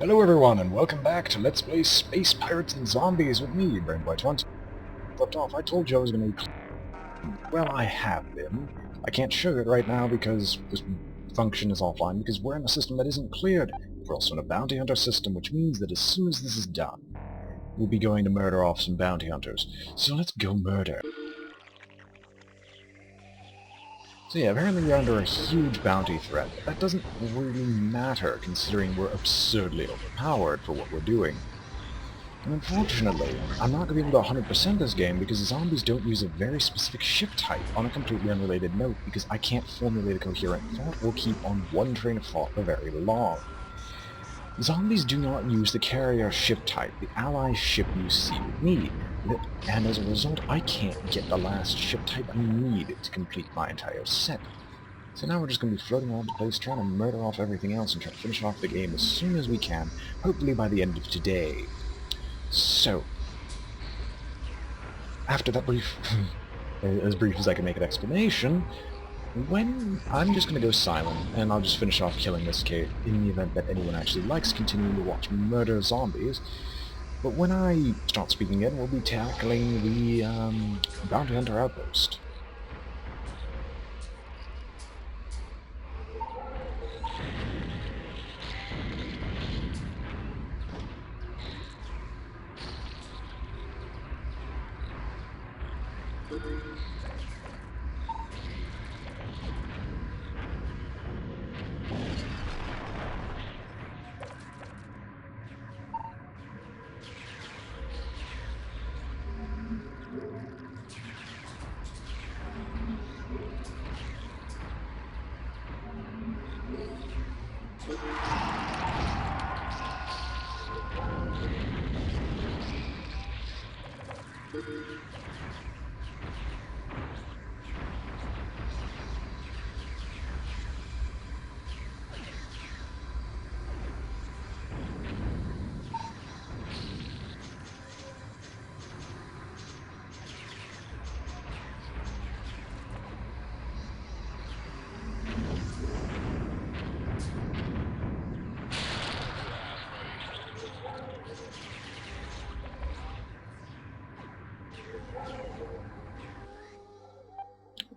Hello everyone, and welcome back to Let's Play Space Pirates and Zombies with me, BrainBoy. Once left off, I told you I was going to be... Well, I have been. I can't show it right now because this function is offline, because we're in a system that isn't cleared. We're also in a bounty hunter system, which means that as soon as this is done, we'll be going to murder off some bounty hunters. So let's go murder. So yeah, apparently we're under a huge bounty threat, but that doesn't really matter considering we're absurdly overpowered for what we're doing. And unfortunately, I'm not going to be able to 100% this game because the zombies don't use a very specific ship type on a completely unrelated note because I can't formulate a coherent thought or keep on one train of thought for very long. Zombies do not use the carrier ship type, the ally ship you see with me, and as a result I can't get the last ship type I need to complete my entire set. So now we're just going to be floating around the place trying to murder off everything else and try to finish off the game as soon as we can, hopefully by the end of today. So, after that brief, as brief as I can make an explanation, I'm just going to go silent, and I'll just finish off killing this kid in the event that anyone actually likes continuing to watch me murder zombies. But when I start speaking again, we'll be tackling the Bounty Hunter Outpost.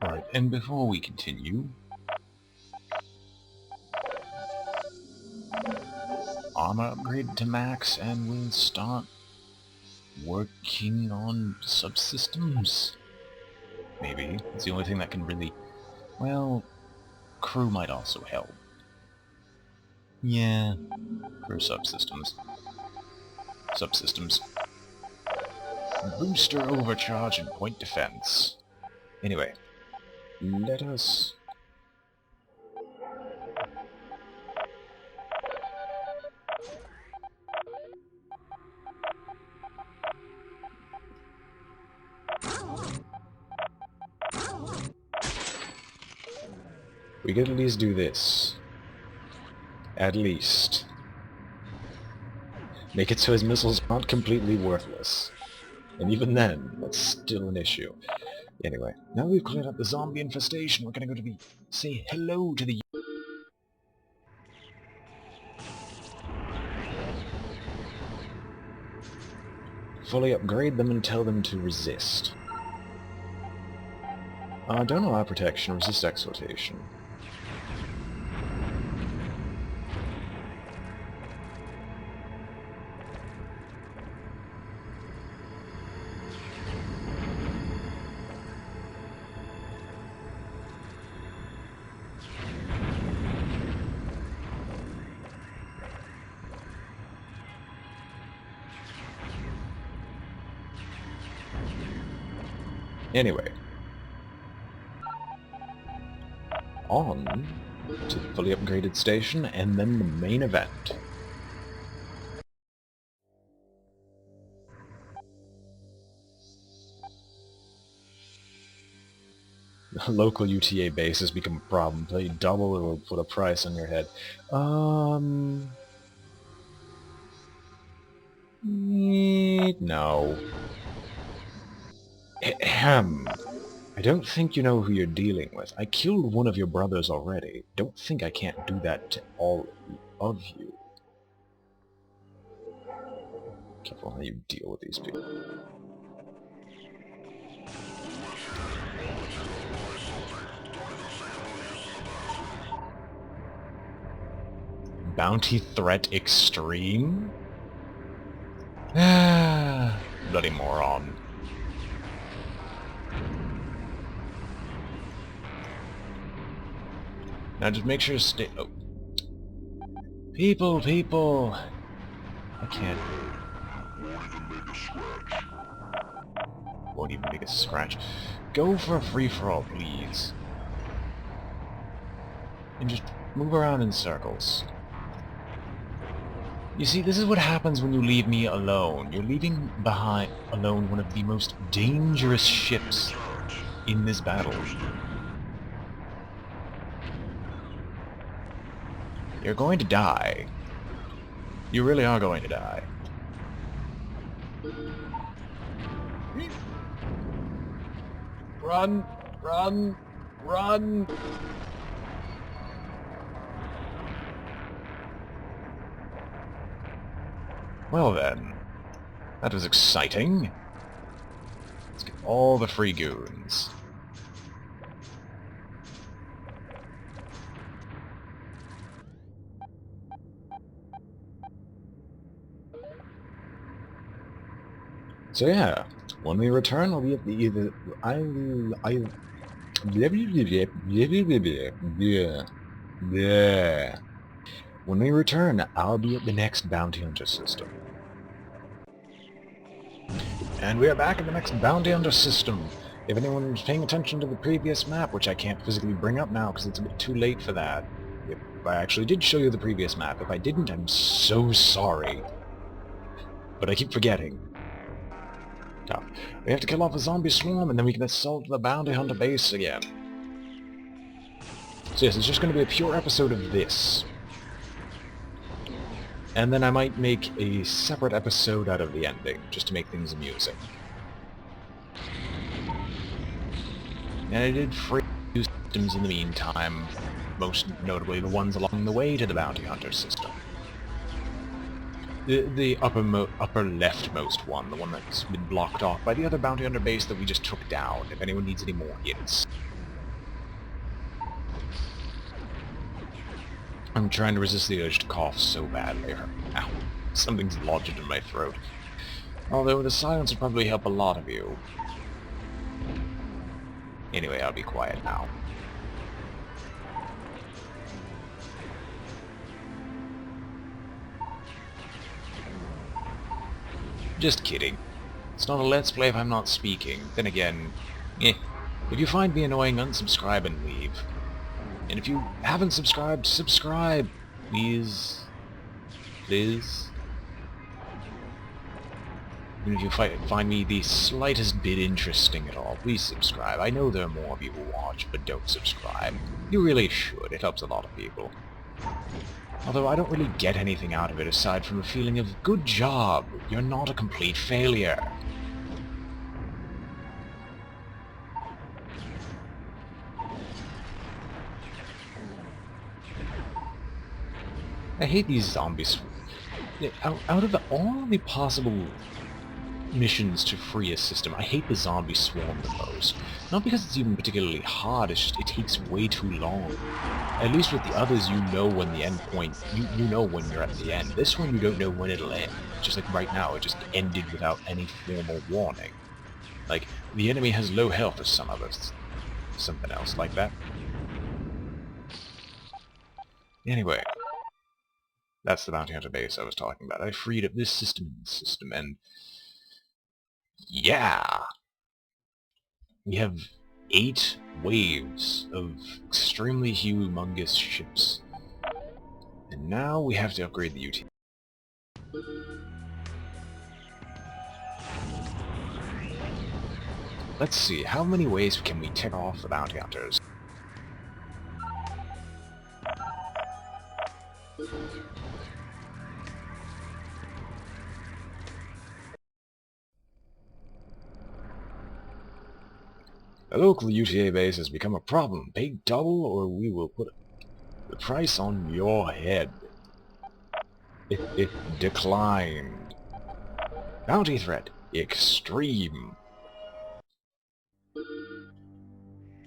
Right, and before we continue, armor upgrade to max and we'll start working on subsystems. Maybe. It's the only thing that can really... Well, crew might also help. Yeah, crew subsystems. Subsystems. Booster overcharge and point defense. Anyway, let us... We could at least do this. At least. Make it so his missiles aren't completely worthless. And even then, that's still an issue. Anyway, now we've cleared up the zombie infestation, we're gonna go to say hello to the... Fully upgrade them and tell them to resist. Don't allow protection, resist exhortation. Anyway, on to the fully upgraded station, and then the main event. The local UTA base has become a problem. Pay double, it'll put a price on your head. No. Ahem. I don't think you know who you're dealing with. I killed one of your brothers already. Don't think I can't do that to all of you. Careful how you deal with these people. Bounty threat extreme? Ah, bloody moron. Now just make sure to stay... Oh. People! I can't... Won't even make a scratch. Go for a free-for-all, please. And just move around in circles. You see, this is what happens when you leave me alone. You're leaving behind alone one of the most dangerous ships in this battle. You're going to die. You really are going to die. Run! Run! Run! Well then, that was exciting. Let's get all the free goons. So yeah, when we return, we'll be at the either When we return, I'll be at the next bounty hunter system. And we are back at the next bounty hunter system. If anyone was paying attention to the previous map, which I can't physically bring up now because it's a bit too late for that. If I actually did show you the previous map. If I didn't, I'm so sorry. But I keep forgetting. Now, we have to kill off a zombie swarm and then we can assault the bounty hunter base again. So yes, it's just going to be a pure episode of this. And then I might make a separate episode out of the ending, just to make things amusing. And I did free systems in the meantime, most notably the ones along the way to the bounty hunter system. The upper leftmost one, the one that's been blocked off by the other bounty hunter base that we just took down, if anyone needs any more hints. I'm trying to resist the urge to cough so badly. Ow, something's lodged in my throat. Although the silence will probably help a lot of you. Anyway, I'll be quiet now. Just kidding. It's not a let's play if I'm not speaking. Then again, if you find me annoying, unsubscribe and leave. And if you haven't subscribed, subscribe! Please. Please. And if you find me the slightest bit interesting at all, please subscribe. I know there are more of you who watch, but don't subscribe. You really should. It helps a lot of people. Although I don't really get anything out of it aside from a feeling of, good job, you're not a complete failure. I hate these zombies. Out of all the possible missions to free a system, I hate the zombie swarm the most. Not because it's even particularly hard, it's just it takes way too long. At least with the others, you know when the end point, you know when you're at the end. This one, you don't know when it'll end. Just like right now, it just ended without any formal warning. Like, the enemy has low health or some other something else like that. Anyway. That's the bounty hunter base I was talking about. I freed up this system and this system, and yeah! We have 8 waves of extremely humongous ships. And now we have to upgrade the UT. Let's see, how many ways can we tick off the bounty hunters? A local UTA base has become a problem. Pay double or we will put the price on your head. It declined. Bounty threat. Extreme.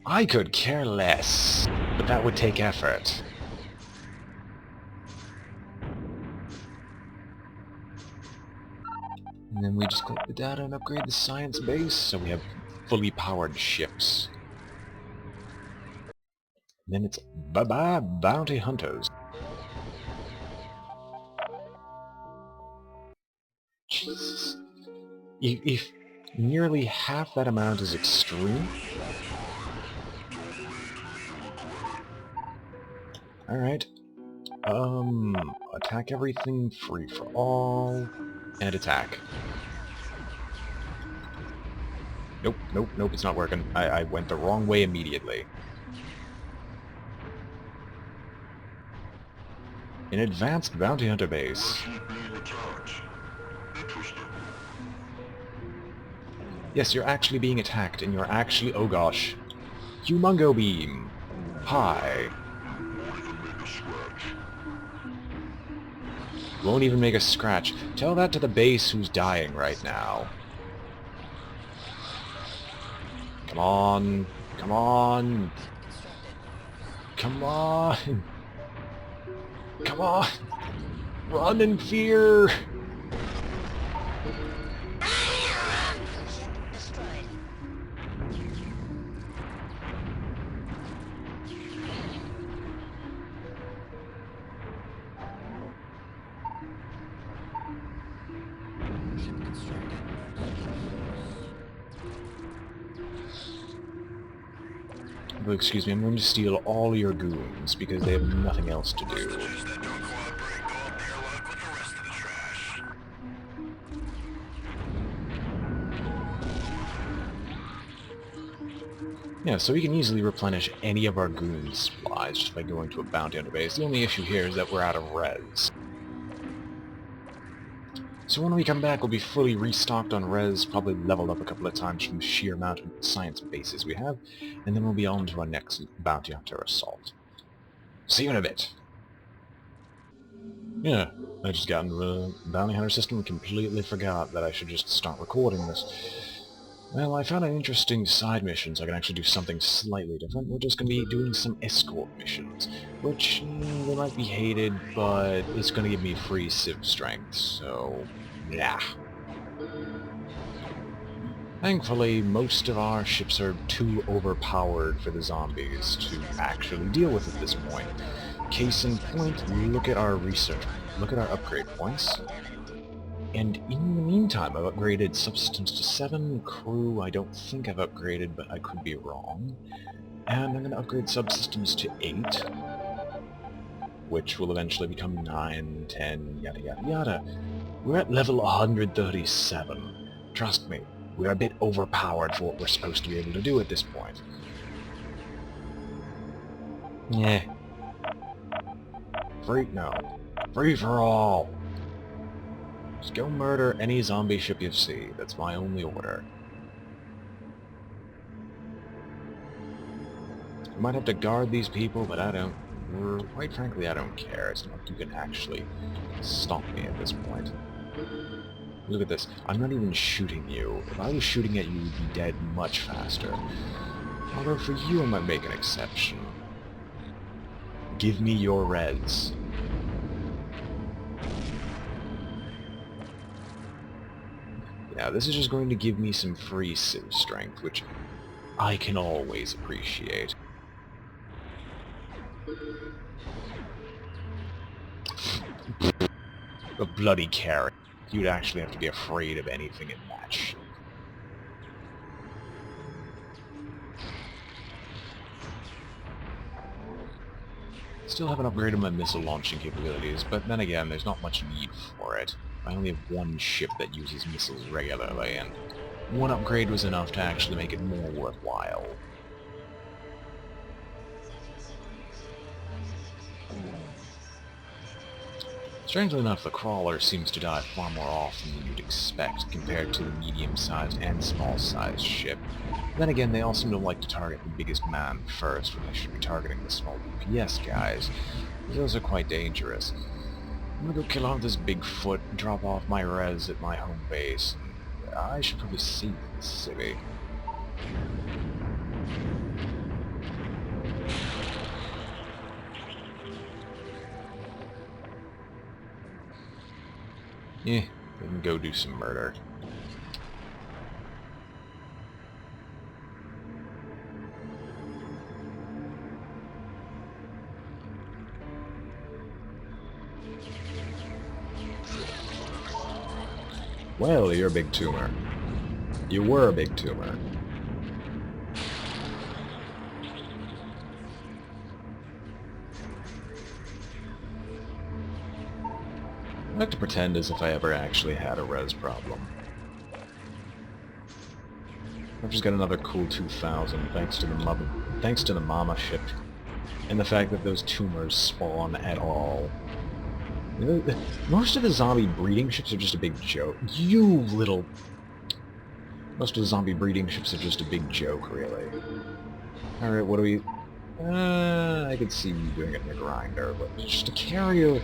I could care less, but that would take effort. And then we just collect the data and upgrade the science base, so we have fully powered ships. And then it's bye-bye bounty hunters. Jesus. If nearly half that amount is extreme... Alright. Attack everything, free for all, and attack. Nope, nope, nope, it's not working. I went the wrong way immediately. An advanced bounty hunter base. Yes, you're actually being attacked, and you're actually... Oh gosh. Humongo beam. Hi. Won't even make a scratch. Tell that to the base who's dying right now. Come on. Come on. Come on. Come on. Run in fear. Oh, excuse me, I'm going to steal all your goons, because they have nothing else to do. Yeah, so we can easily replenish any of our goon supplies just by going to a bounty hunter base. The only issue here is that we're out of res. So when we come back, we'll be fully restocked on res, probably leveled up a couple of times from the sheer amount of science bases we have, and then we'll be on to our next bounty hunter assault. See you in a bit. Yeah, I just got into the bounty hunter system and completely forgot that I should just start recording this. Well, I found an interesting side mission, so I can actually do something slightly different. We're just going to be doing some escort missions, which, they might be hated, but it's going to give me free civ strength, so... yeah. Thankfully, most of our ships are too overpowered for the zombies to actually deal with at this point. Case in point, look at our research, look at our upgrade points. And in the meantime, I've upgraded subsistence to 7, crew I don't think I've upgraded, but I could be wrong. And I'm going to upgrade subsystems to 8, which will eventually become 9, 10, yada yada yada. We're at level 137. Trust me, we're a bit overpowered for what we're supposed to be able to do at this point. Yeah. Free? No. Free for all! Just go murder any zombie ship you see. That's my only order. I might have to guard these people, but I don't... quite frankly, I don't care. It's not like you can actually stop me at this point. Look at this. I'm not even shooting you. If I was shooting at you, you'd be dead much faster. Although for you, I might make an exception. Give me your res. Now, this is just going to give me some free civ strength, which I can always appreciate. A bloody carrot. You'd actually have to be afraid of anything in that ship. Still haven't upgraded my missile launching capabilities, but then again, there's not much need for it. I only have one ship that uses missiles regularly, and one upgrade was enough to actually make it more worthwhile. Strangely enough, the crawler seems to die far more often than you'd expect compared to the medium-sized and small-sized ship. Then again, they all seem to like to target the biggest man first when they should be targeting the small DPS guys. Those are quite dangerous. I'm gonna go kill off this Bigfoot, drop off my res at my home base. I should probably see this city. Yeah, we can go do some murder. Well, you're a big tumor. You were a big tumor. I like to pretend as if I ever actually had a res problem. I've just got another cool 2000 thanks to the mama ship, and the fact that those tumors spawn at all. You know, most of the zombie breeding ships are just a big joke. Most of the zombie breeding ships are just a big joke, really. Alright, what do we... I could see you doing it in a grinder, but just to carry you...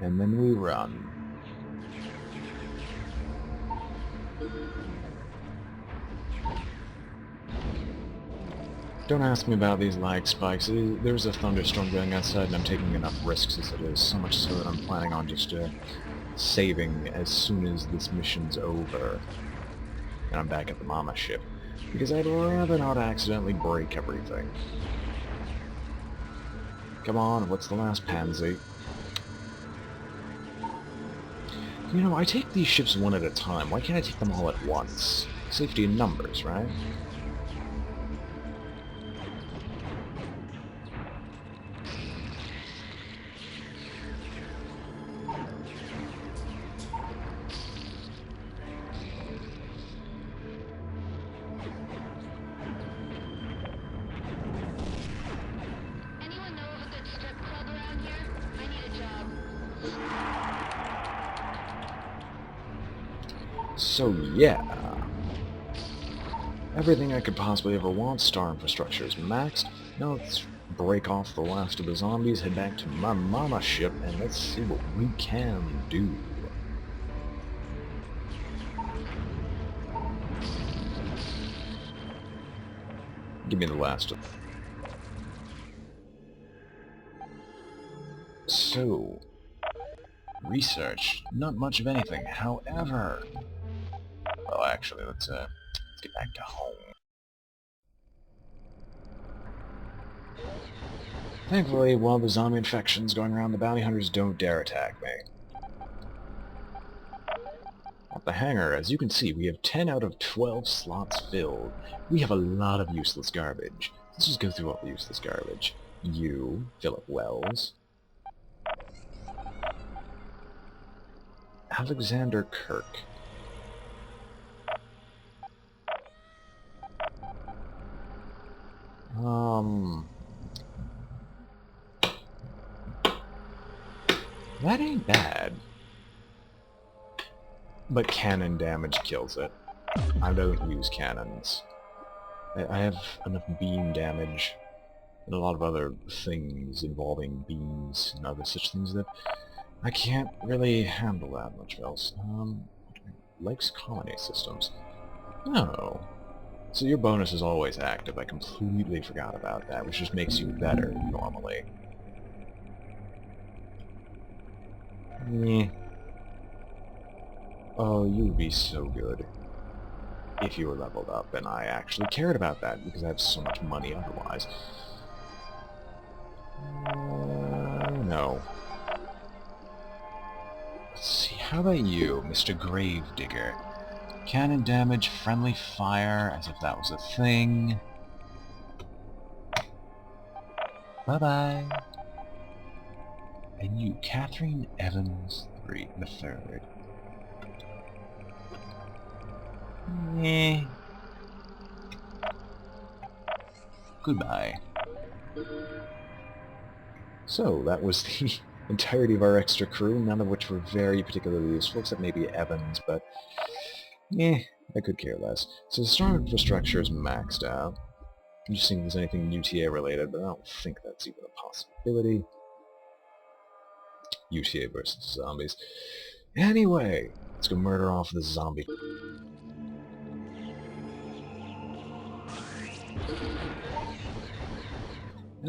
And then we run. Don't ask me about these lag spikes. There's a thunderstorm going outside and I'm taking enough risks as it is, so much so that I'm planning on just saving as soon as this mission's over. And I'm back at the mama ship. Because I'd rather not accidentally break everything. Come on, what's the last pansy? You know, I take these ships one at a time. Why can't I take them all at once? Safety in numbers, right? Anyone know of a good strip club around here? I need a job. So yeah, everything I could possibly ever want. Star infrastructure is maxed. Now let's break off the last of the zombies, head back to my mama ship, and let's see what we can do. Give me the last of them. So, research, not much of anything. However, well, actually, let's get back to home. Thankfully, while the zombie infection's going around, the bounty hunters don't dare attack me. At the hangar, as you can see, we have 10 out of 12 slots filled. We have a lot of useless garbage. Let's just go through all the useless garbage. You, Philip Wells. Alexander Kirk. That ain't bad. But cannon damage kills it. I don't use cannons. I have enough beam damage and a lot of other things involving beams and other such things that I can't really handle that much else. Likes colony systems. No. So your bonus is always active. I completely forgot about that, which just makes you better, normally. Oh, you would be so good if you were leveled up, and I actually cared about that, because I have so much money otherwise. No. Let's see, how about you, Mr. Gravedigger? Cannon damage, friendly fire, as if that was a thing. Bye-bye. And you, Catherine Evans the Third. Goodbye. So, that was the entirety of our extra crew, none of which were very particularly useful, except maybe Evans, but I could care less. So the storm infrastructure is maxed out. I'm just seeing if there's anything UTA related, but I don't think that's even a possibility. UTA versus zombies. Anyway, let's go murder off the zombie.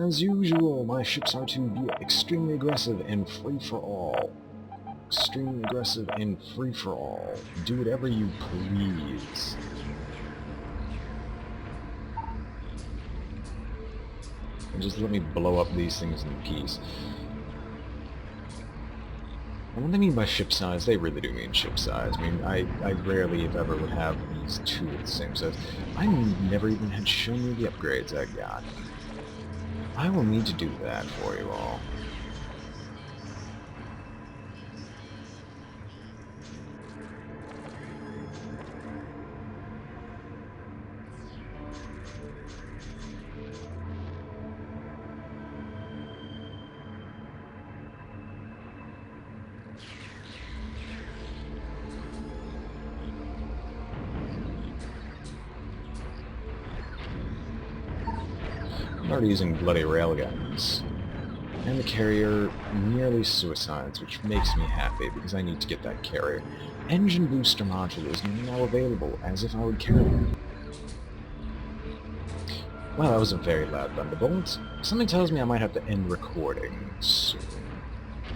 As usual, my ships are to be extremely aggressive and free-for-all. Extremely aggressive and free-for-all. Do whatever you please. And just let me blow up these things in peace. And what they mean by ship size, they really do mean ship size. I mean, I rarely, if ever, would have these two of the same size. I never even had shown you the upgrades I got. I will need to do that for you all. I'm already using bloody railguns. And the carrier nearly suicides, which makes me happy because I need to get that carrier. Engine booster module is now available, as if I would carry it. Well, that was a very loud thunderbolt. Something tells me I might have to end recording soon.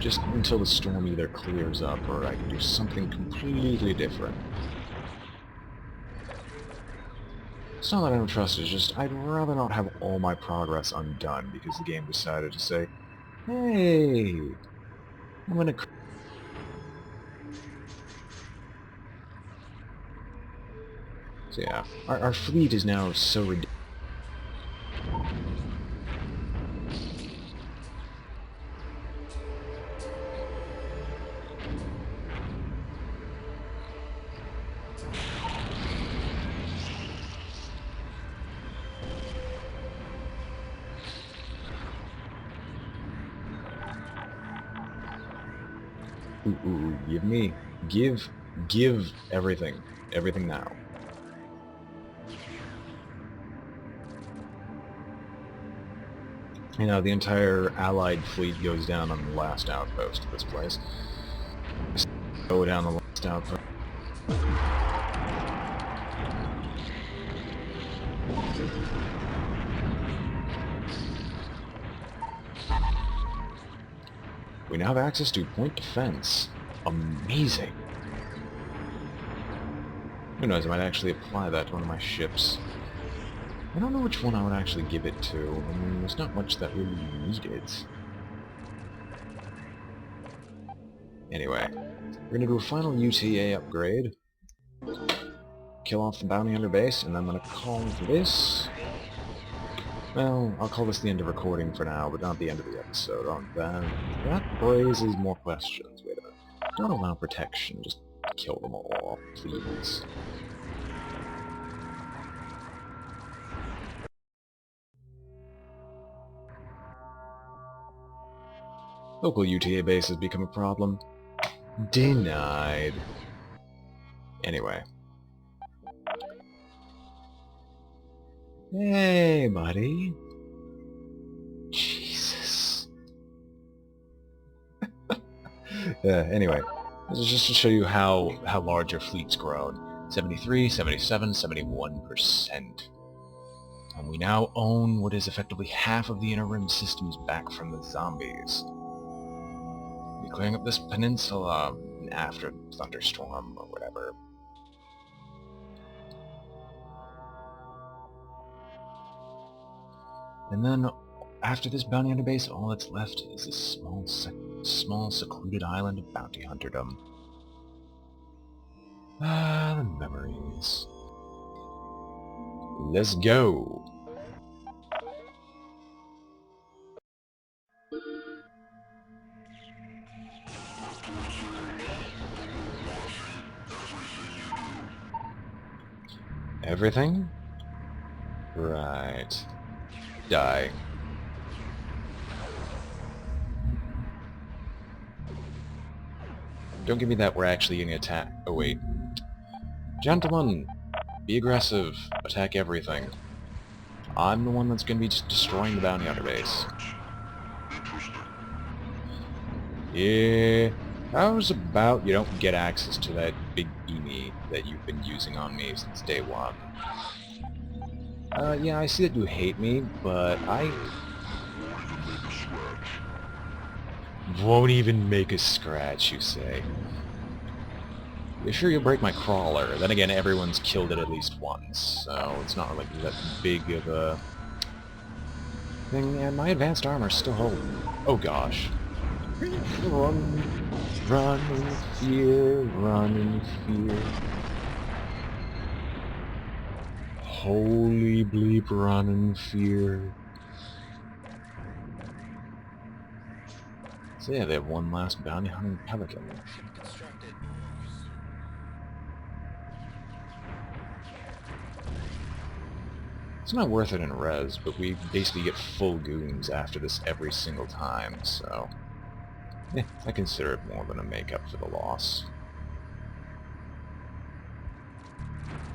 Just until the storm either clears up or I can do something completely different. It's not that I don't trust it, it's just I'd rather not have all my progress undone because the game decided to say, hey, I'm gonna... So yeah, our fleet is now so ridiculous. Ooh, give everything. Everything now. You know, the entire Allied fleet goes down on the last outpost of this place. Go down the last outpost. We now have access to point defense. Amazing. Who knows, I might actually apply that to one of my ships. I don't know which one I would actually give it to. I mean, there's not much that really needed. Anyway, we're gonna do a final UTA upgrade. Kill off the bounty hunter base, and I'm gonna call this... Well, I'll call this the end of recording for now, but not the end of the episode. That raises more questions. Wait a minute. Don't allow protection, just kill them all off, please. Local UTA base has become a problem. Denied. Anyway. Hey, buddy. Jesus. Anyway, this is just to show you how large your fleet's grown. 73, 77, 71%. And we now own what is effectively half of the inner rim systems back from the zombies. We're clearing up this peninsula after thunderstorm or whatever. And then, after this bounty hunter base, all that's left is this small secluded island of bounty hunterdom. Ah, the memories. Let's go! Everything? Right. Die. Don't give me that we're actually getting attacked. Oh, wait. Gentlemen, be aggressive. Attack everything. I'm the one that's going to be just destroying the bounty hunter base. Yeah. How's about you don't get access to that big beanie that you've been using on me since day one? Yeah, I see that you hate me, but I won't even make a scratch, you say. You're sure you'll break my crawler? Then again, everyone's killed it at least once, so it's not like that big of a thing, and my advanced armor's still holding. Oh gosh. Run, run in fear, run in fear. Holy bleep, run in fear. So yeah, they have one last bounty hunting pelican. It's not worth it in res, but we basically get full goons after this every single time, so I consider it more than a make-up for the loss.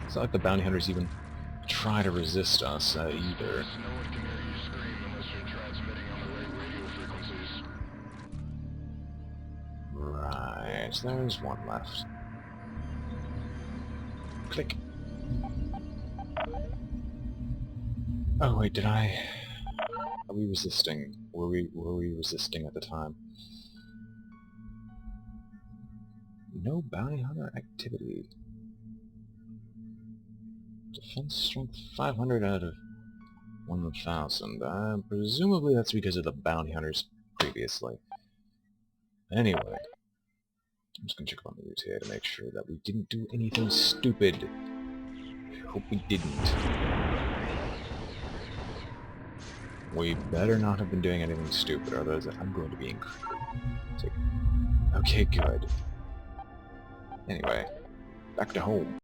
It's not like the bounty hunters even try to resist us, either. Right, there's one left. Click. Oh wait, did I... Are we resisting? Were we resisting at the time? No bounty hunter activity. Defense strength 500 out of 1,000. Presumably that's because of the bounty hunters previously. Anyway, I'm just gonna check on the UTA to make sure that we didn't do anything stupid. I hope we didn't. We better not have been doing anything stupid, otherwise I'm going to be incredibly. Okay, good. Anyway, back to home.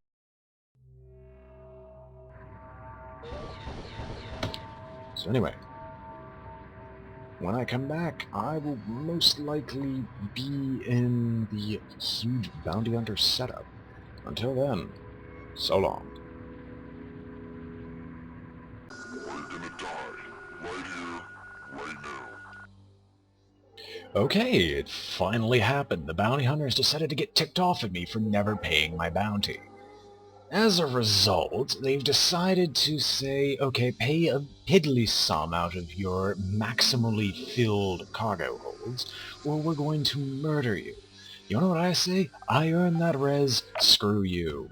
So anyway, when I come back, I will most likely be in the huge bounty hunter setup. Until then, so long. We're gonna die. Right here, right now. Okay, it finally happened. The bounty hunters decided to get ticked off at me for never paying my bounty. As a result, they've decided to say, okay, pay a piddly sum out of your maximally filled cargo holds, or we're going to murder you. You know what I say? I earned that res, screw you.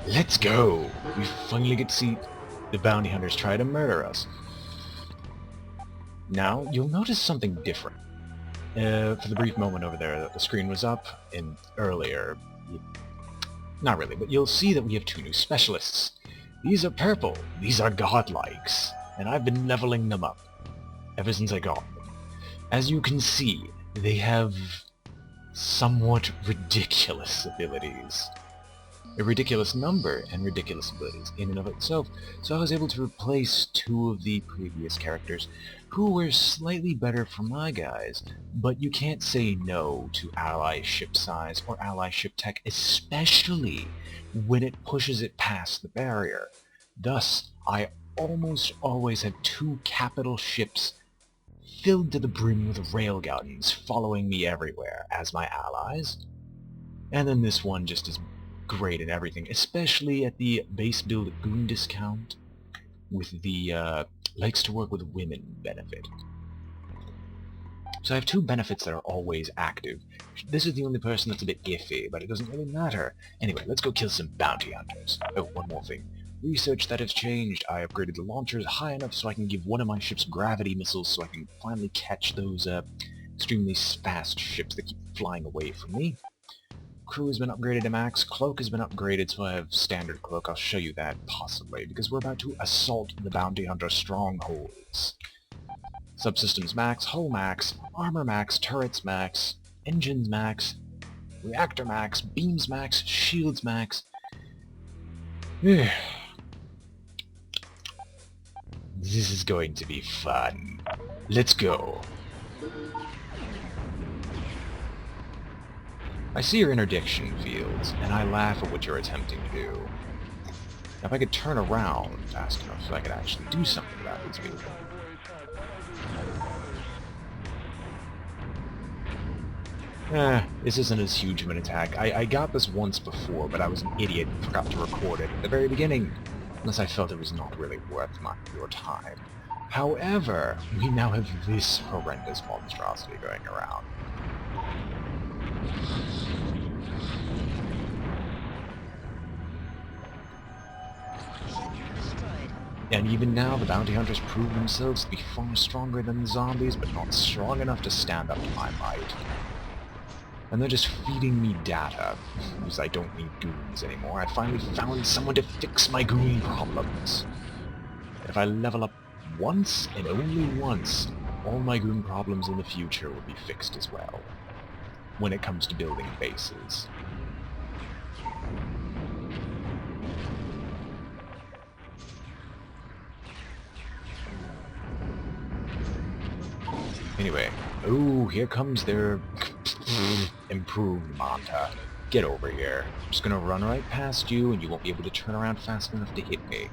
Let's go! We finally get to see the bounty hunters try to murder us. Now, you'll notice something different. For the brief moment over there, the screen was up, and earlier... Not really, but you'll see that we have two new specialists. These are purple, these are godlikes, and I've been leveling them up ever since I got them. As you can see, they have somewhat ridiculous abilities. A ridiculous number and ridiculous abilities in and of itself, so I was able to replace two of the previous characters who were slightly better for my guys, but you can't say no to ally ship size or ally ship tech, especially when it pushes it past the barrier. Thus, I almost always have two capital ships filled to the brim with railguns following me everywhere as my allies, and then this one just is great at everything, especially at the base build goon discount with the likes to work with women benefit. So I have two benefits that are always active. This is the only person that's a bit iffy, but it doesn't really matter. Anyway, let's go kill some bounty hunters. Oh, one more thing. Research that has changed. I upgraded the launchers high enough so I can give one of my ships gravity missiles so I can finally catch those extremely fast ships that keep flying away from me. Crew has been upgraded to max, cloak has been upgraded, so I have standard cloak. I'll show you that, possibly, because we're about to assault the bounty hunter strongholds. Subsystems max, hull max, armor max, turrets max, engines max, reactor max, beams max, shields max. This is going to be fun. Let's go. I see your interdiction fields, and I laugh at what you're attempting to do. Now, if I could turn around fast enough so I could actually do something about these people. This isn't as huge of an attack. I got this once before, but I was an idiot and forgot to record it at the very beginning, unless I felt it was not really worth your time. However, we now have this horrendous monstrosity going around. And even now, the bounty hunters prove themselves to be far stronger than the zombies, but not strong enough to stand up to my might. And they're just feeding me data, because I don't need goons anymore. I finally found someone to fix my goon problems. If I level up once, and only once, all my goon problems in the future will be fixed as well, when it comes to building bases. Anyway, oh, here comes their improved Manta. Get over here. I'm just gonna run right past you, and you won't be able to turn around fast enough to hit me.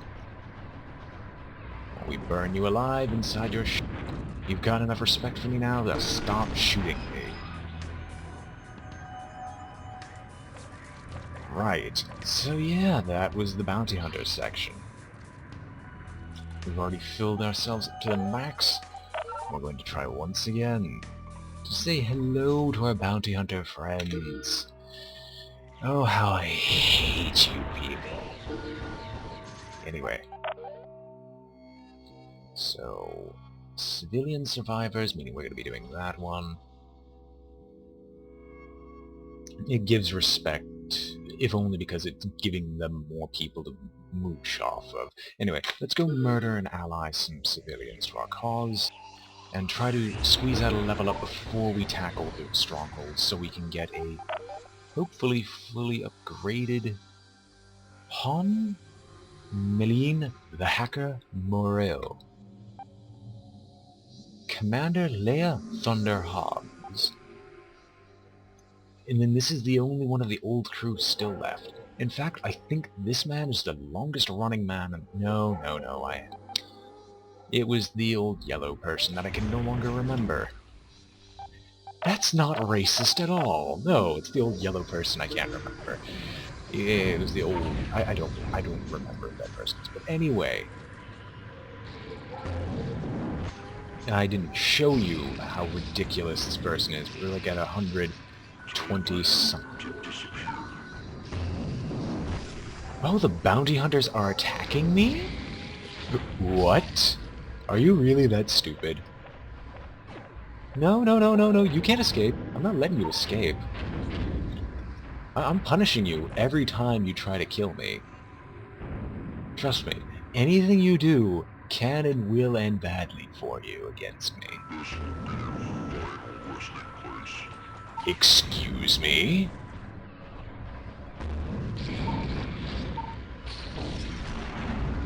While we burn you alive inside your You've got enough respect for me now to stop shooting me. Right. So yeah, that was the bounty hunter section. We've already filled ourselves up to the max. We're going to try once again to say hello to our bounty hunter friends. Oh, how I hate you people. Anyway. So, civilian survivors, meaning we're going to be doing that one. It gives respect, if only because it's giving them more people to mooch off of. Anyway, let's go murder and ally some civilians to our cause, and try to squeeze out a level up before we tackle the strongholds, so we can get a hopefully fully upgraded Han Meline the Hacker Morel. Commander Leia Thunder Hobbs. And then this is the only one of the old crew still left. In fact, I think this man is the longest running man. No, it was the old yellow person that I can no longer remember. That's not racist at all. No, it's the old yellow person I can't remember. It was the old... I don't remember that person's. But anyway... I didn't show you how ridiculous this person is. We're like at 120 something. Oh, the bounty hunters are attacking me? What? Are you really that stupid? No, you can't escape. I'm not letting you escape. I'm punishing you every time you try to kill me. Trust me, anything you do can and will end badly for you against me. Excuse me?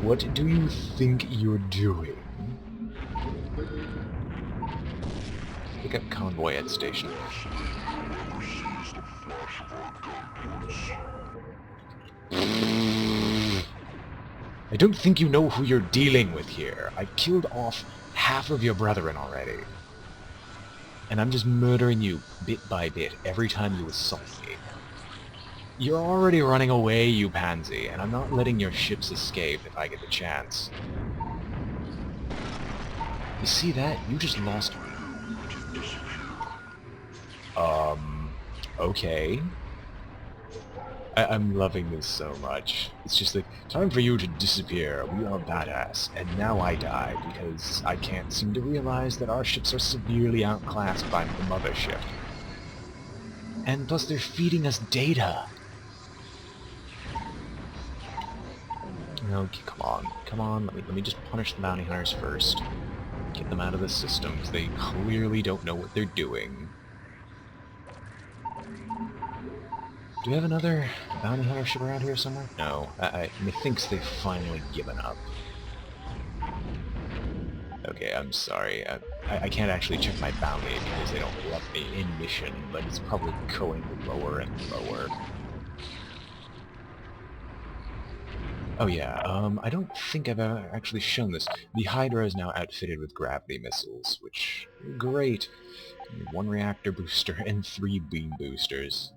What do you think you're doing? Pick up convoy at station. I don't think you know who you're dealing with here. I killed off half of your brethren already. And I'm just murdering you bit by bit every time you assault me. You're already running away, you pansy, and I'm not letting your ships escape if I get the chance. You see that? You just lost me. Okay. I'm loving this so much. It's just like, time for you to disappear. We are badass. And now I die because I can't seem to realize that our ships are severely outclassed by the mothership. And plus they're feeding us data. Okay, come on, let me just punish the bounty hunters first. Get them out of the system, because they clearly don't know what they're doing. Do we have another bounty hunter ship around here somewhere? No, methinks they've finally given up. Okay, I'm sorry. I can't actually check my bounty because they don't let me emission, but it's probably going lower and lower. Oh yeah, I don't think I've ever actually shown this. The Hydra is now outfitted with gravity missiles, which, great. 1 reactor booster and 3 beam boosters.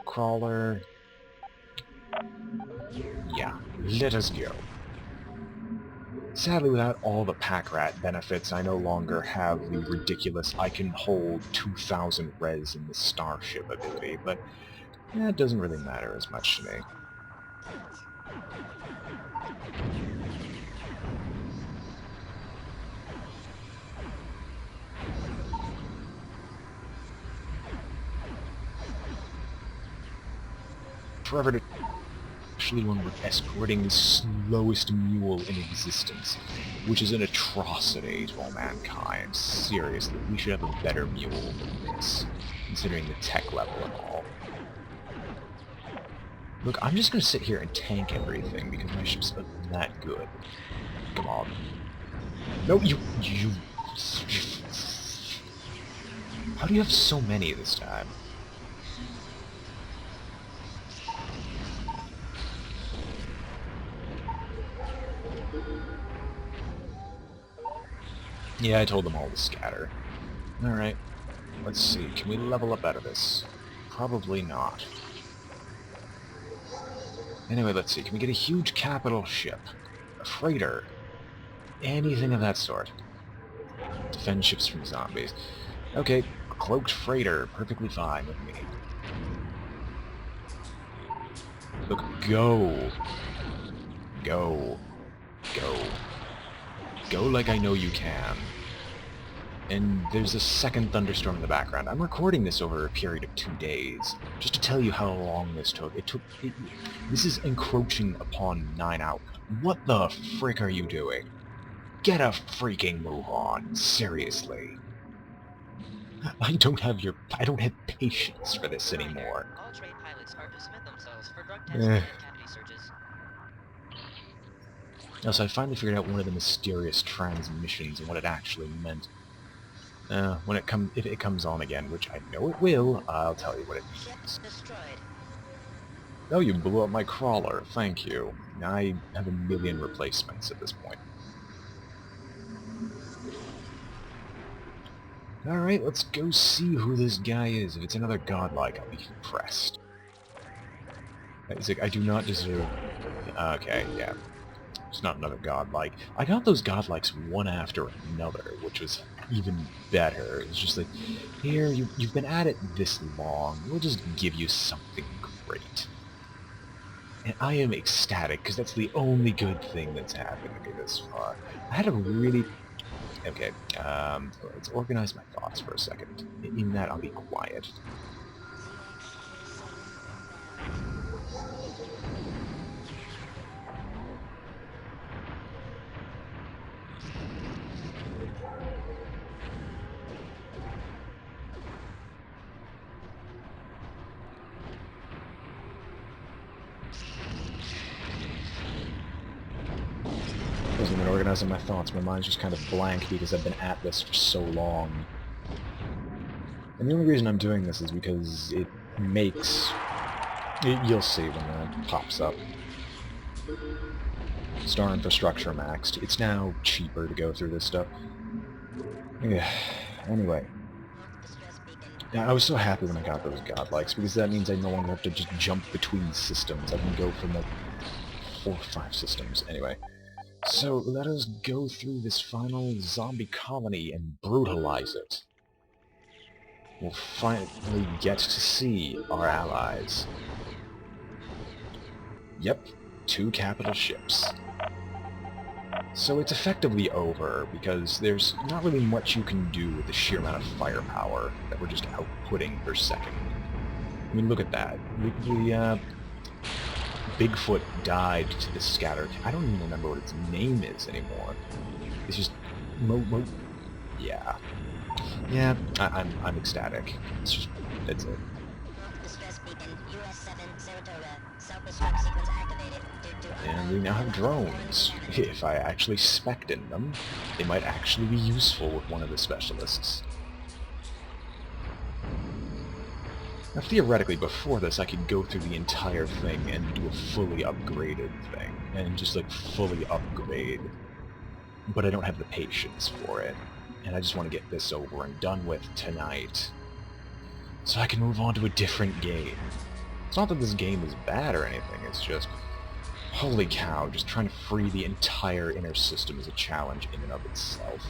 Crawler. Yeah, let us go. Sadly, without all the pack rat benefits, I no longer have the ridiculous I can hold 2,000 res in the starship ability, but that doesn't really matter as much to me. Forever to actually one with escorting the slowest mule in existence, which is an atrocity to all mankind. Seriously, we should have a better mule than this, considering the tech level and all. Look, I'm just gonna sit here and tank everything because my ship's not that good. Come on. No, you... How do you have so many this time? Yeah, I told them all to scatter. Alright, let's see. Can we level up out of this? Probably not. Anyway, let's see. Can we get a huge capital ship? A freighter? Anything of that sort. Defend ships from zombies. Okay, cloaked freighter. Perfectly fine with me. Look, go! Go. Go. Go like I know you can. And there's a second thunderstorm in the background. I'm recording this over a period of 2 days, just to tell you how long this took. This is encroaching upon 9 hours. What the frick are you doing? Get a freaking move on, seriously. I don't have patience for this anymore. All trained pilots are to submit themselves for drug testing and cavity searches. Also, I finally figured out one of the mysterious transmissions and what it actually meant. If it comes on again, which I know it will, I'll tell you what it means. Destroyed. Oh, you blew up my crawler. Thank you. I have a million replacements at this point. Alright, let's go see who this guy is. If it's another godlike, I'll be impressed. He's like, I do not deserve... Okay, yeah. It's not another godlike. I got those godlikes one after another, which was even better. It's just like, here, you've been at it this long, we'll just give you something great. And I am ecstatic, because that's the only good thing that's happened to me this far. I had a really... Okay, let's organize my thoughts for a second. In that, I'll be quiet. Wasn't even organizing my thoughts. My mind's just kind of blank because I've been at this for so long. And the only reason I'm doing this is because it makes... You'll see when that pops up. Star infrastructure maxed. It's now cheaper to go through this stuff. Yeah. Anyway. Yeah, I was so happy when I got those godlikes, because that means I no longer have to just jump between systems. I can go from like 4 or 5 systems. Anyway. So, let us go through this final zombie colony and brutalize it. We'll finally get to see our allies. Yep, 2 capital ships. So it's effectively over, because there's not really much you can do with the sheer amount of firepower that we're just outputting per second. I mean, look at that. Bigfoot died to the scatter... I don't even remember what its name is anymore. It's just... Yeah. Yeah, I'm ecstatic. It's just... That's it. And we now have drones. If I actually spec'd in them, they might actually be useful with one of the specialists. Now, theoretically, before this, I could go through the entire thing and do a fully upgraded thing, and just, like, fully upgrade. But I don't have the patience for it, and I just want to get this over and done with tonight, so I can move on to a different game. It's not that this game is bad or anything, it's just, holy cow, just trying to free the entire inner system is a challenge in and of itself.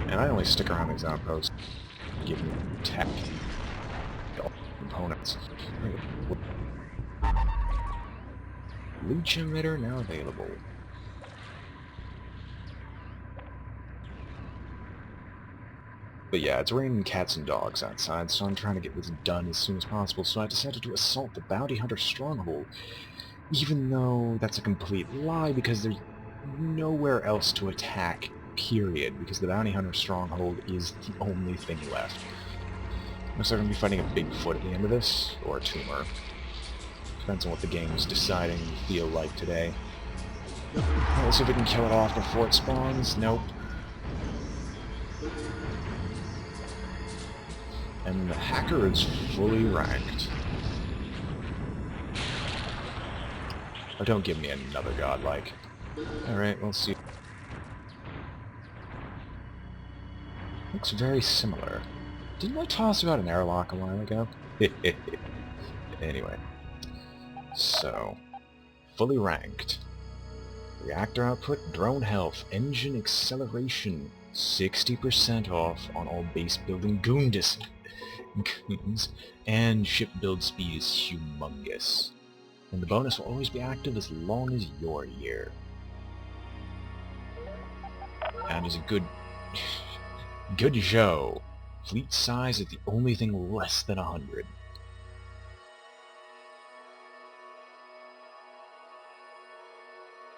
And I only stick around these outposts, give me tech, components. Leech emitter now available. But yeah, it's raining cats and dogs outside, so I'm trying to get this done as soon as possible, so I decided to assault the bounty hunter stronghold, even though that's a complete lie, because there's nowhere else to attack, period, because the bounty hunter stronghold is the only thing left. Looks like I'm going to be fighting a Bigfoot at the end of this, or a tumor. Depends on what the game's deciding to feel like today. Let's see if we can kill it off before it spawns. Nope. And the hacker is fully ranked. Oh, don't give me another godlike. Alright, we'll see. Looks very similar. Didn't I toss about an airlock a while ago? Anyway. So, fully ranked. Reactor output, drone health, engine acceleration, 60% off on all base building goons, and ship build speed is humongous. And the bonus will always be active as long as you're here. And is a good show. Fleet size is the only thing less than 100.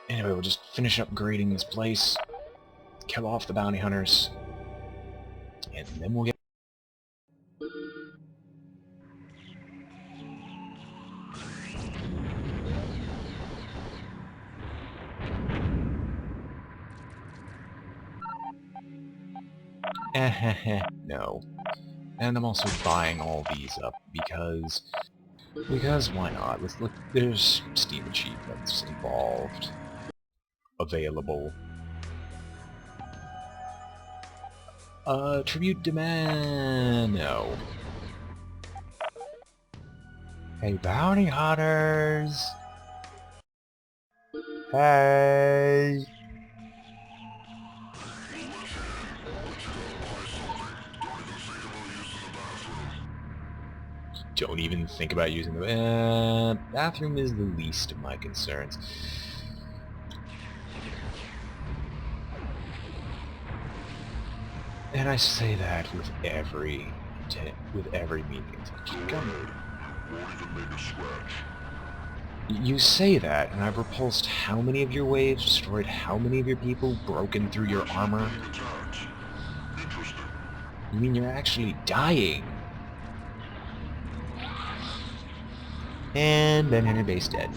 Anyway, we'll just finish upgrading this place, kill off the bounty hunters, and then we'll get... no. And I'm also buying all these up because why not? Look, there's Steam achievements involved, available. Tribute demand. No. Hey, bounty hunters. Hey. Don't even think about using the bathroom is the least of my concerns. And I say that with every meaning. You say that, and I've repulsed how many of your waves, destroyed how many of your people, broken through your armor? You mean you're actually dying? And Manhunter base dead.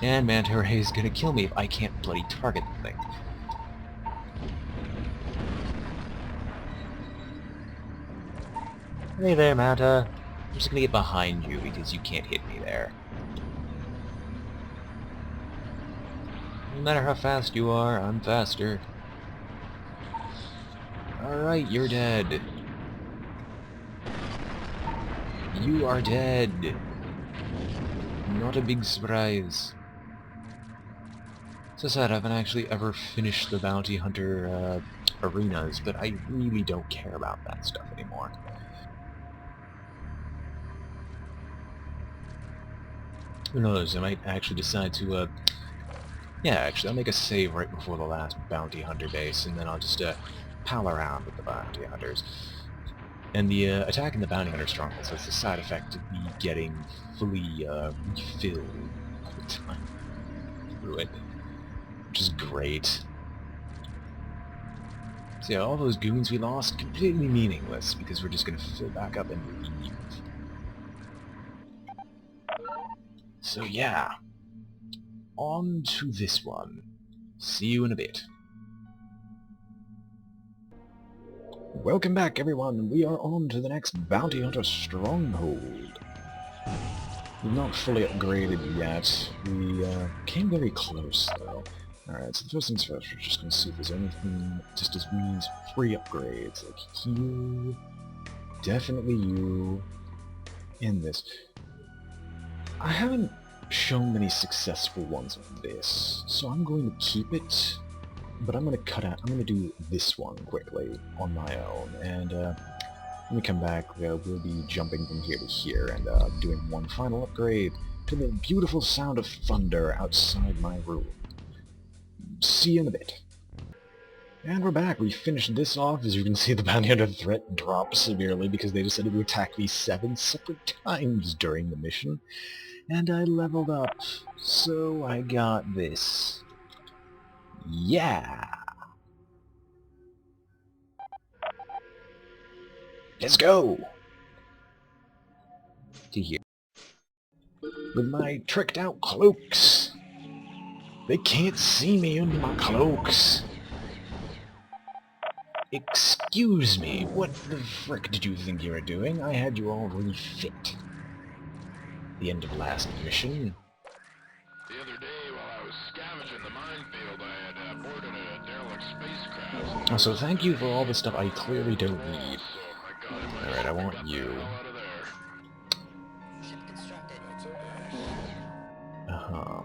And Manta Ray is gonna kill me if I can't bloody target the thing. Hey there, Manta. I'm just gonna get behind you because you can't hit me there. No matter how fast you are, I'm faster. Alright, you're dead. You are dead. Not a big surprise. So sad, I haven't actually ever finished the bounty hunter arenas, but I really don't care about that stuff anymore. Who knows, I might actually decide to, yeah, actually, I'll make a save right before the last bounty hunter base, and then I'll just, pal around with the bounty hunters. And the attacking the bounty hunter strongholds has the side effect of me getting fully refilled all the time through it, which is great. So yeah, all those goons we lost, completely meaningless, because we're just gonna fill back up and leave. So yeah, on to this one. See you in a bit. Welcome back, everyone. We are on to the next Bounty Hunter Stronghold. We've not fully upgraded yet. We came very close, though. Alright, so first things first, we're just going to see if there's anything just as means free upgrades. Like you, definitely you, in this. I haven't shown many successful ones of this, so I'm going to keep it, but I'm going to cut out, I'm going to do this one quickly on my own, and when we come back, we'll be jumping from here to here and doing one final upgrade to the beautiful sound of thunder outside my room. See you in a bit. And we're back. We finished this off. As you can see, the bounty hunter threat dropped severely because they decided to attack me 7 separate times during the mission. And I leveled up, so I got this. Yeah! Let's go! To here. With my tricked out cloaks. They can't see me under my cloaks. Excuse me, what the frick did you think you were doing? I had you all refit. The end of last mission. The other day, while I was scavenging the minefield, I had boarded a derelict spacecraft. Oh, so thank you for all the stuff I clearly don't need. So I got in my Alright, I ship and want got you. the hell out of there. Ship constructed. Uh-huh.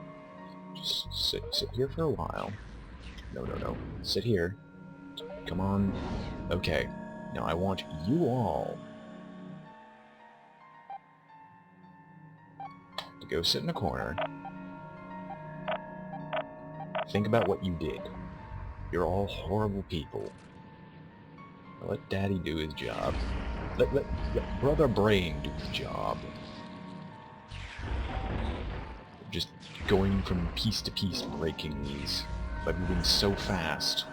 Just sit here for a while. No. Sit here. Come on. Okay. Now I want you all to go sit in a corner. Think about what you did. You're all horrible people. Now let Daddy do his job. Let Brother Brain do his job. Just going from piece to piece, breaking these by moving so fast.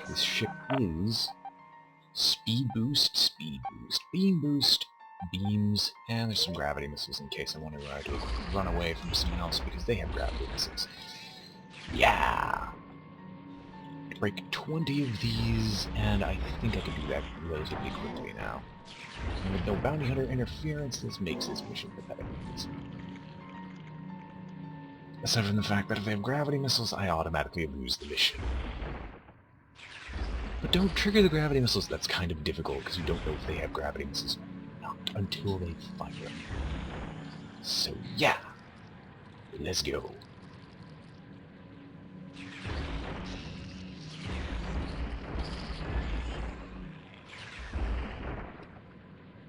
This ship is speed boost, beam boost, beams, and there's some gravity missiles in case I want to run away from someone else because they have gravity missiles. Yeah! Break 20 of these, and I think I can do that relatively quickly now. And with no bounty hunter interference, this makes this mission repetitive. Aside from the fact that if they have gravity missiles, I automatically lose the mission. But don't trigger the gravity missiles, that's kind of difficult, because you don't know if they have gravity missiles or not until they fire them. So yeah, let's go.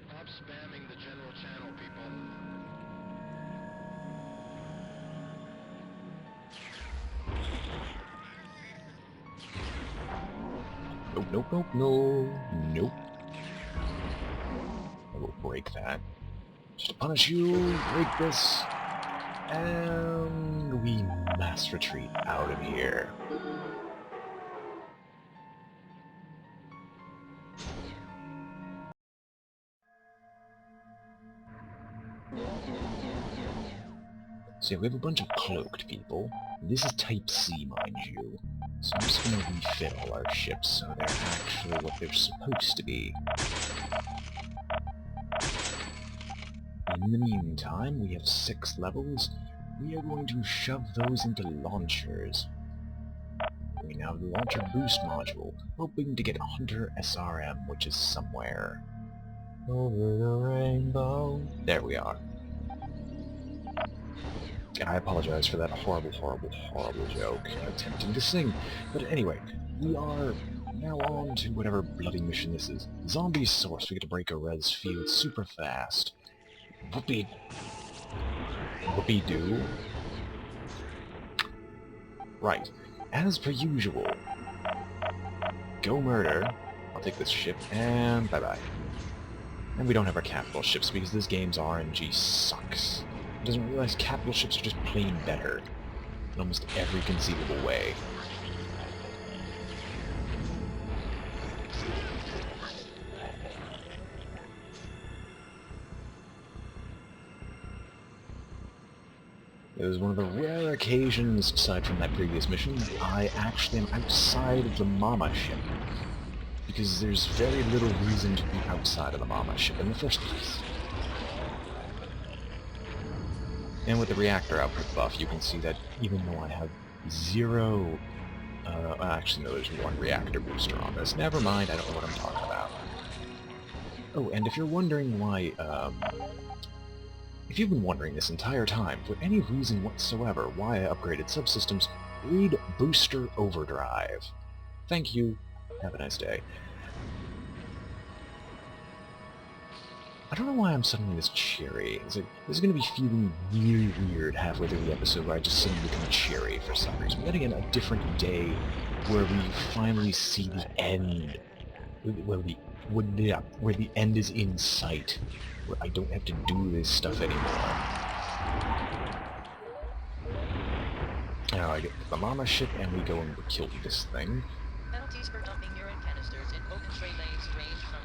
Stop spamming the general channel, people. Nope. I will break that. Just to punish you, break this, and we mass retreat out of here. So yeah, we have a bunch of cloaked people. This is Type C, mind you. So I'm just gonna refit all our ships so they're actually what they're supposed to be. In the meantime, we have 6 levels. We are going to shove those into launchers. We now have the launcher boost module, hoping to get Hunter SRM, which is somewhere over the rainbow. There we are. I apologize for that horrible joke attempting to sing. But anyway, we are now on to whatever bloody mission this is. Zombie source. We get to break a res field super fast. Whoopee-doo. Right. As per usual. Go murder. I'll take this ship, and bye-bye. And we don't have our capital ships because this game's RNG sucks. It doesn't realize capital ships are just plain better. in almost every conceivable way. It was one of the rare occasions, aside from that previous mission, I actually am outside of the Mama ship. Because there's very little reason to be outside of the Mama ship in the first place. And with the reactor output buff, you can see that even though I have zero... actually, no, there's one reactor booster on this. Never mind, I don't know what I'm talking about. Oh, and if you're wondering why, if you've been wondering this entire time, for any reason whatsoever, why I upgraded subsystems, read Booster Overdrive. Thank you. Have a nice day. I don't know why I'm suddenly this cheery. This is going to be feeling really weird halfway through the episode where I just suddenly become cheery for some reason. We're getting a different day where we finally see the end. Where the end is in sight. Where I don't have to do this stuff anymore. Now I get the Mama ship and we go and kill this thing. Penalties for dumping urine canisters in open straight lanes range from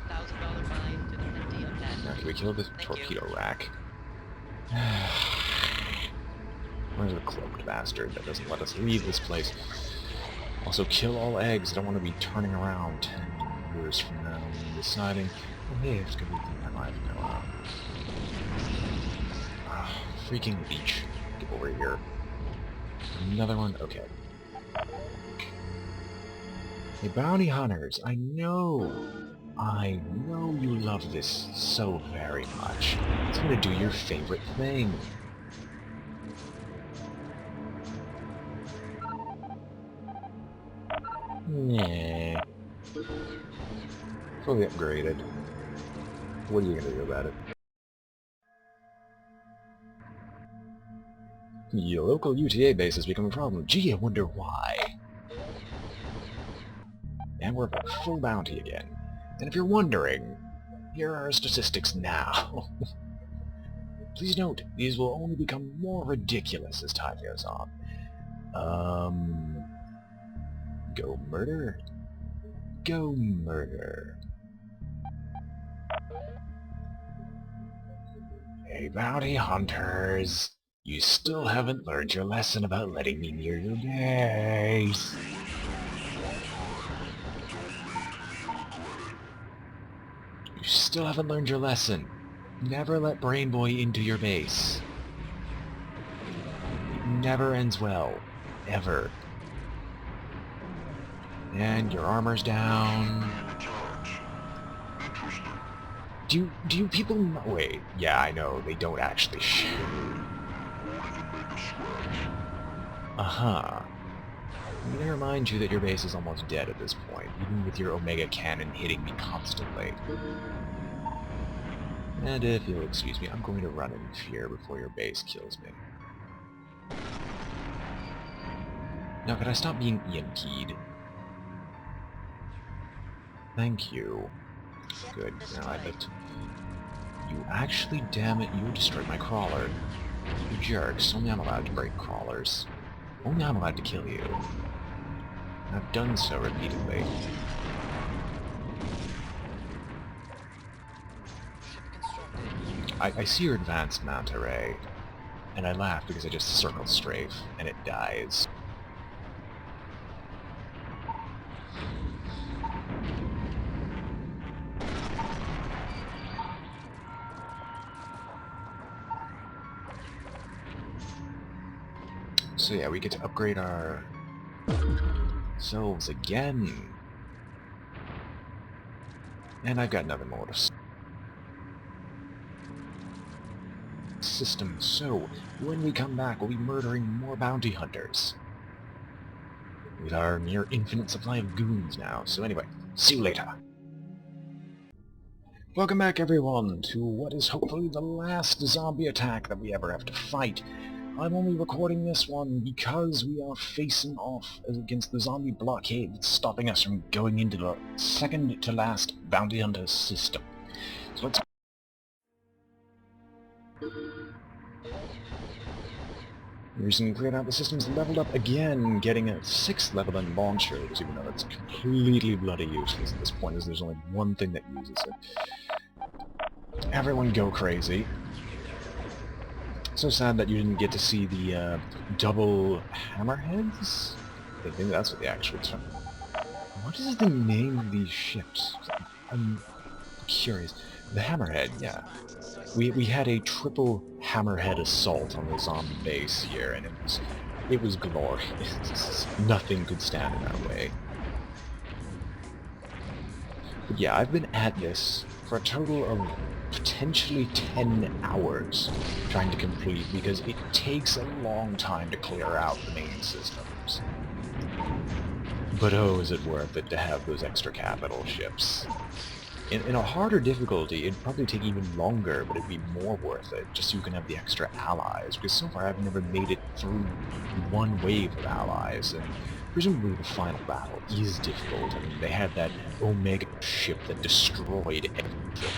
$900,000 fine to the penalty of death. Now can we kill this torpedo rack? Where's the cloaked bastard that doesn't let us leave this place? Also, kill all eggs. I don't want to be turning around 10 years from now and deciding, oh hey, it's gonna be my life now. Freaking leech. Get over here. Another one? Okay. Hey, bounty hunters, I know you love this so very much. It's gonna do your favorite thing. Nah. Fully upgraded. What are you gonna do about it? Your local UTA base has become a problem. Gee, I wonder why. And we're at full bounty again. And if you're wondering, here are our statistics now. Please note, these will only become more ridiculous as time goes on. Go murder? Go murder. Hey, bounty hunters! You still haven't learned your lesson about letting me near your base. You still haven't learned your lesson. Never let BrainBoy into your base. It never ends well. Ever. And your armor's down. Do you people know? Wait, yeah, I know, they don't actually shoot. Uh-huh. I'm gonna remind you that your base is almost dead at this point, even with your Omega cannon hitting me constantly. And if you'll excuse me, I'm going to run in fear before your base kills me. Now, could I stop being EMP'd? Thank you. Good. Now I bet... You actually, damn it, you destroyed my crawler. You jerks. Only I'm allowed to break crawlers. Only I'm allowed to kill you. I've done so repeatedly. I see your advanced mount array, and I laugh because I just circled strafe, and it dies. So yeah, we get to upgrade our selves again. And I've got another motor system, so when we come back we'll be murdering more bounty hunters. With our near infinite supply of goons now, so anyway, see you later. Welcome back everyone to what is hopefully the last zombie attack that we ever have to fight. I'm only recording this one because we are facing off against the zombie blockade that's stopping us from going into the second to last bounty hunter system. So let's... Recently cleared out the systems, leveled up again, getting a 6th level in launchers, even though it's completely bloody useless at this point, as there's only one thing that uses it. Everyone go crazy. So sad that you didn't get to see the double hammerheads? I think that's what the actual term... What is the name of these ships? I'm curious. The hammerhead, yeah. We had a triple hammerhead assault on the zombie base here, and it was glorious. Nothing could stand in our way. But yeah, I've been at this for a total of potentially 10 hours trying to complete, because it takes a long time to clear out the main systems. But oh, is it worth it to have those extra capital ships. In a harder difficulty, it'd probably take even longer, but it'd be more worth it, just so you can have the extra allies, because so far I've never made it through one wave of allies, and presumably the final battle is difficult. I mean, they had that Omega ship that destroyed everything.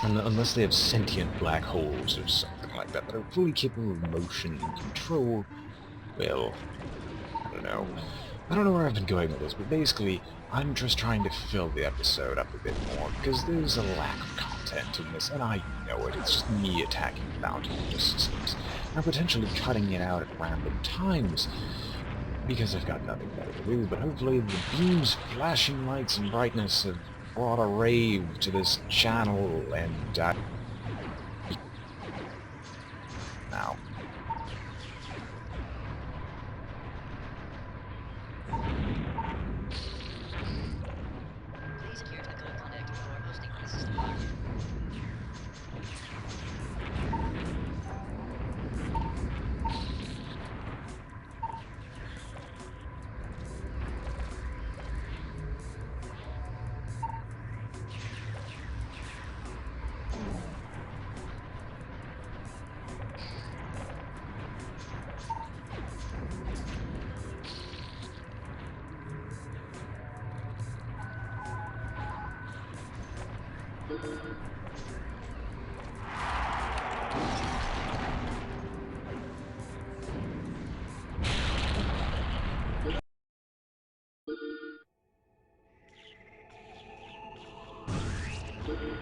Unless they have sentient black holes or something like that are fully capable of motion and control, well, I don't know. I don't know where I've been going with this, but basically, I'm just trying to fill the episode up a bit more, because there's a lack of content in this, and I know it. It's just me attacking the bounty systems, and potentially cutting it out at random times, because I've got nothing better to do, but hopefully the beams, flashing lights, and brightness have brought a rave to this channel, and now. Please carefully connect before hosting the system.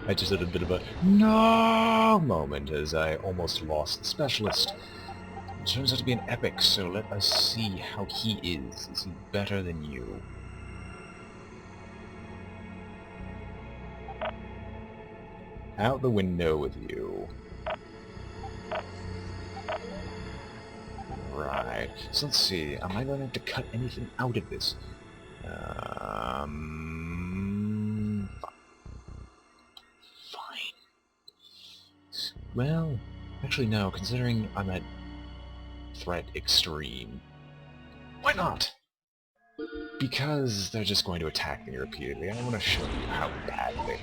I just had a bit of a no moment as I almost lost the specialist. It turns out to be an epic, so let us see how he is. Is he better than you? Out the window with you. Right. So let's see. Am I going to have to cut anything out of this? Fine. Well, actually no, considering I'm at threat extreme. Why not? Because they're just going to attack me repeatedly. I want to show you how badly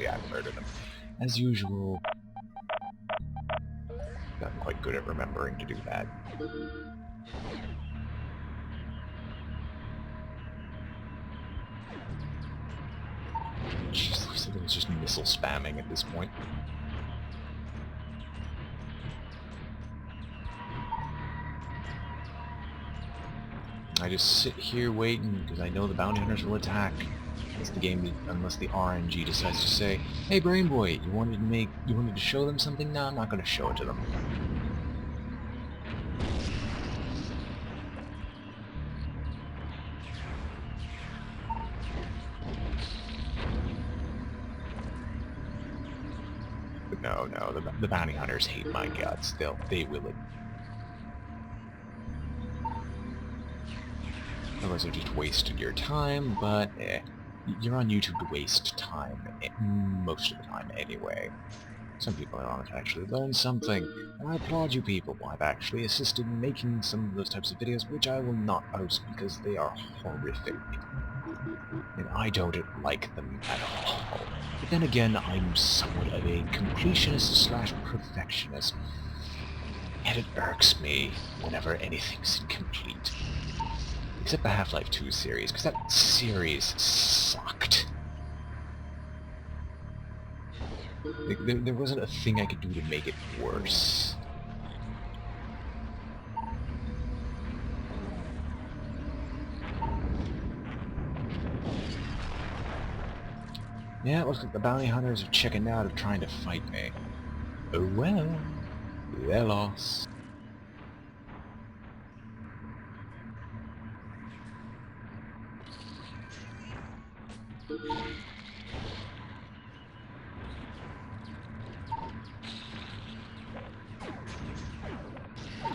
I've murdered them. As usual, I'm quite good at remembering to do that. Jeez, looks like it's just missile spamming at this point. I just sit here waiting because I know the bounty hunters will attack. Unless the RNG decides to say, "Hey, BrainBoy, you wanted to show them something? No, I'm not going to show it to them." But no, the bounty hunters hate my guts. They will. Otherwise, I've just wasted your time. But you're on YouTube to waste time most of the time anyway. Some people are on it to actually learn something, and I applaud you people. I've actually assisted in making some of those types of videos, which I will not post because they are horrific. And I don't like them at all. But then again, I'm somewhat of a completionist/perfectionist, and it irks me whenever anything's incomplete. Except the Half-Life 2 series, because that series sucked. Like, there wasn't a thing I could do to make it worse. Yeah, it looks like the bounty hunters are chickened out of trying to fight me. Oh well, their loss.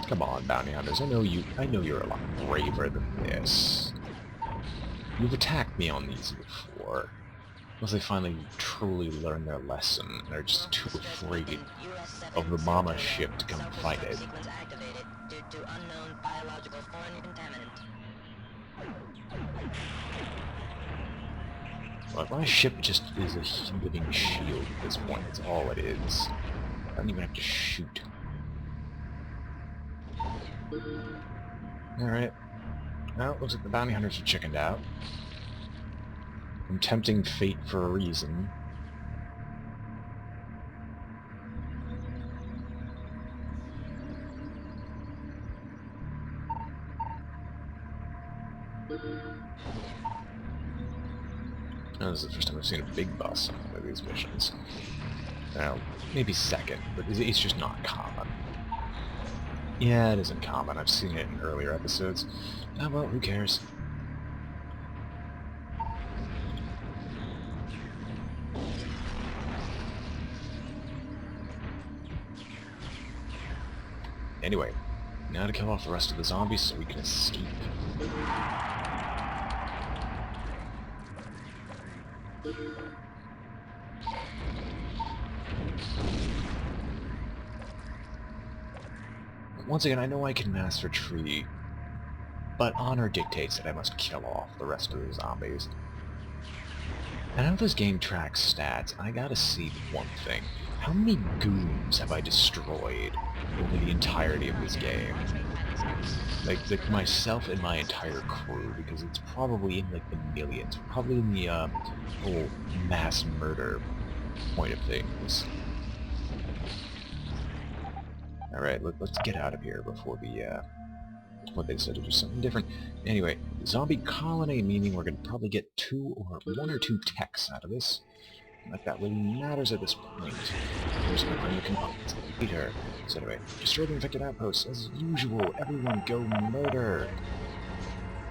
Come on, bounty hunters, I know you're a lot braver than this. You've attacked me on these before. Unless they finally truly learn their lesson and are just too afraid of the mama ship to come fight it. But my ship just is a living shield at this point, that's all it is. I don't even have to shoot. Alright. Well, looks like the bounty hunters are chickened out. I'm tempting fate for a reason. Oh, this is the first time I've seen a big boss on one of these missions. Well, maybe second, but it's just not common. Yeah, it isn't common. I've seen it in earlier episodes. Oh well, who cares? Anyway, now to kill off the rest of the zombies so we can escape. Once again, I know I can master tree, but honor dictates that I must kill off the rest of the zombies. And how this game tracks stats, I gotta see one thing. How many goons have I destroyed over the entirety of this game? Like myself and my entire crew, because it's probably in like the millions, probably in the whole mass murder point of things. Alright, let's get out of here before they decide to do something different. Anyway, zombie colony, meaning we're gonna probably get one or two techs out of this. Like that really matters at this point. There's my bring the components later. So anyway, destroy the infected outposts. As usual, everyone go murder!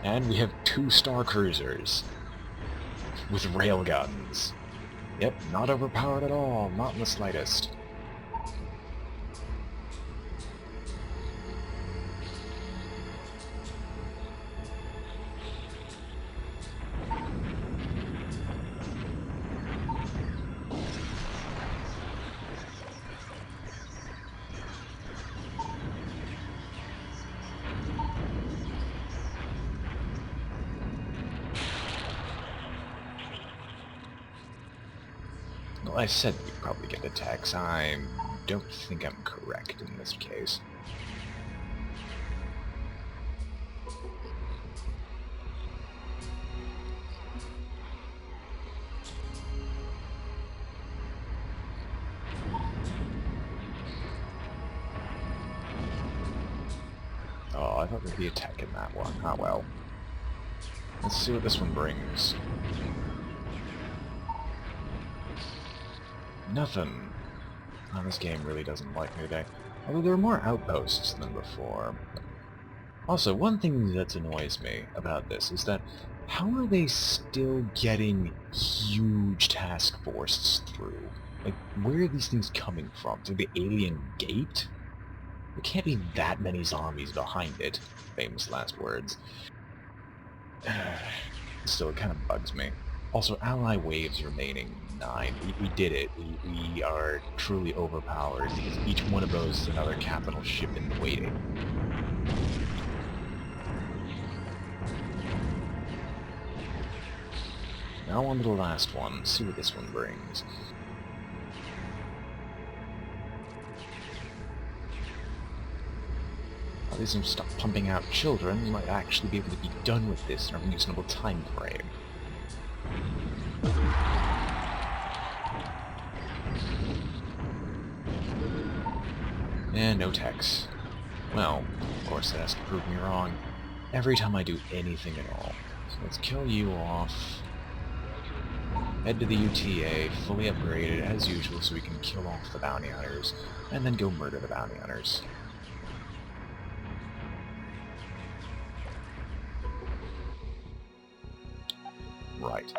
And we have 2 star cruisers. With railguns. Yep, not overpowered at all, not in the slightest. Well, I said we'd probably get attacks. I don't think I'm correct in this case. Oh, I thought there'd be attack in that one. Ah well. Let's see what this one brings. Nothing. Oh, this game really doesn't like me today. Although there are more outposts than before. Also, one thing that annoys me about this is that how are they still getting huge task forces through? Like, where are these things coming from? Through the alien gate? There can't be that many zombies behind it. Famous last words. Still, it kind of bugs me. Also, ally waves remaining 9. We did it. We are truly overpowered because each one of those is another capital ship in the waiting. Now on to the last one. See what this one brings. At least stop pumping out children. We might actually be able to be done with this in a reasonable time frame. And no text. Well, of course that has to prove me wrong every time I do anything at all. So let's kill you off. Head to the UTA, fully upgraded as usual so we can kill off the bounty hunters, and then go murder the bounty hunters. Right.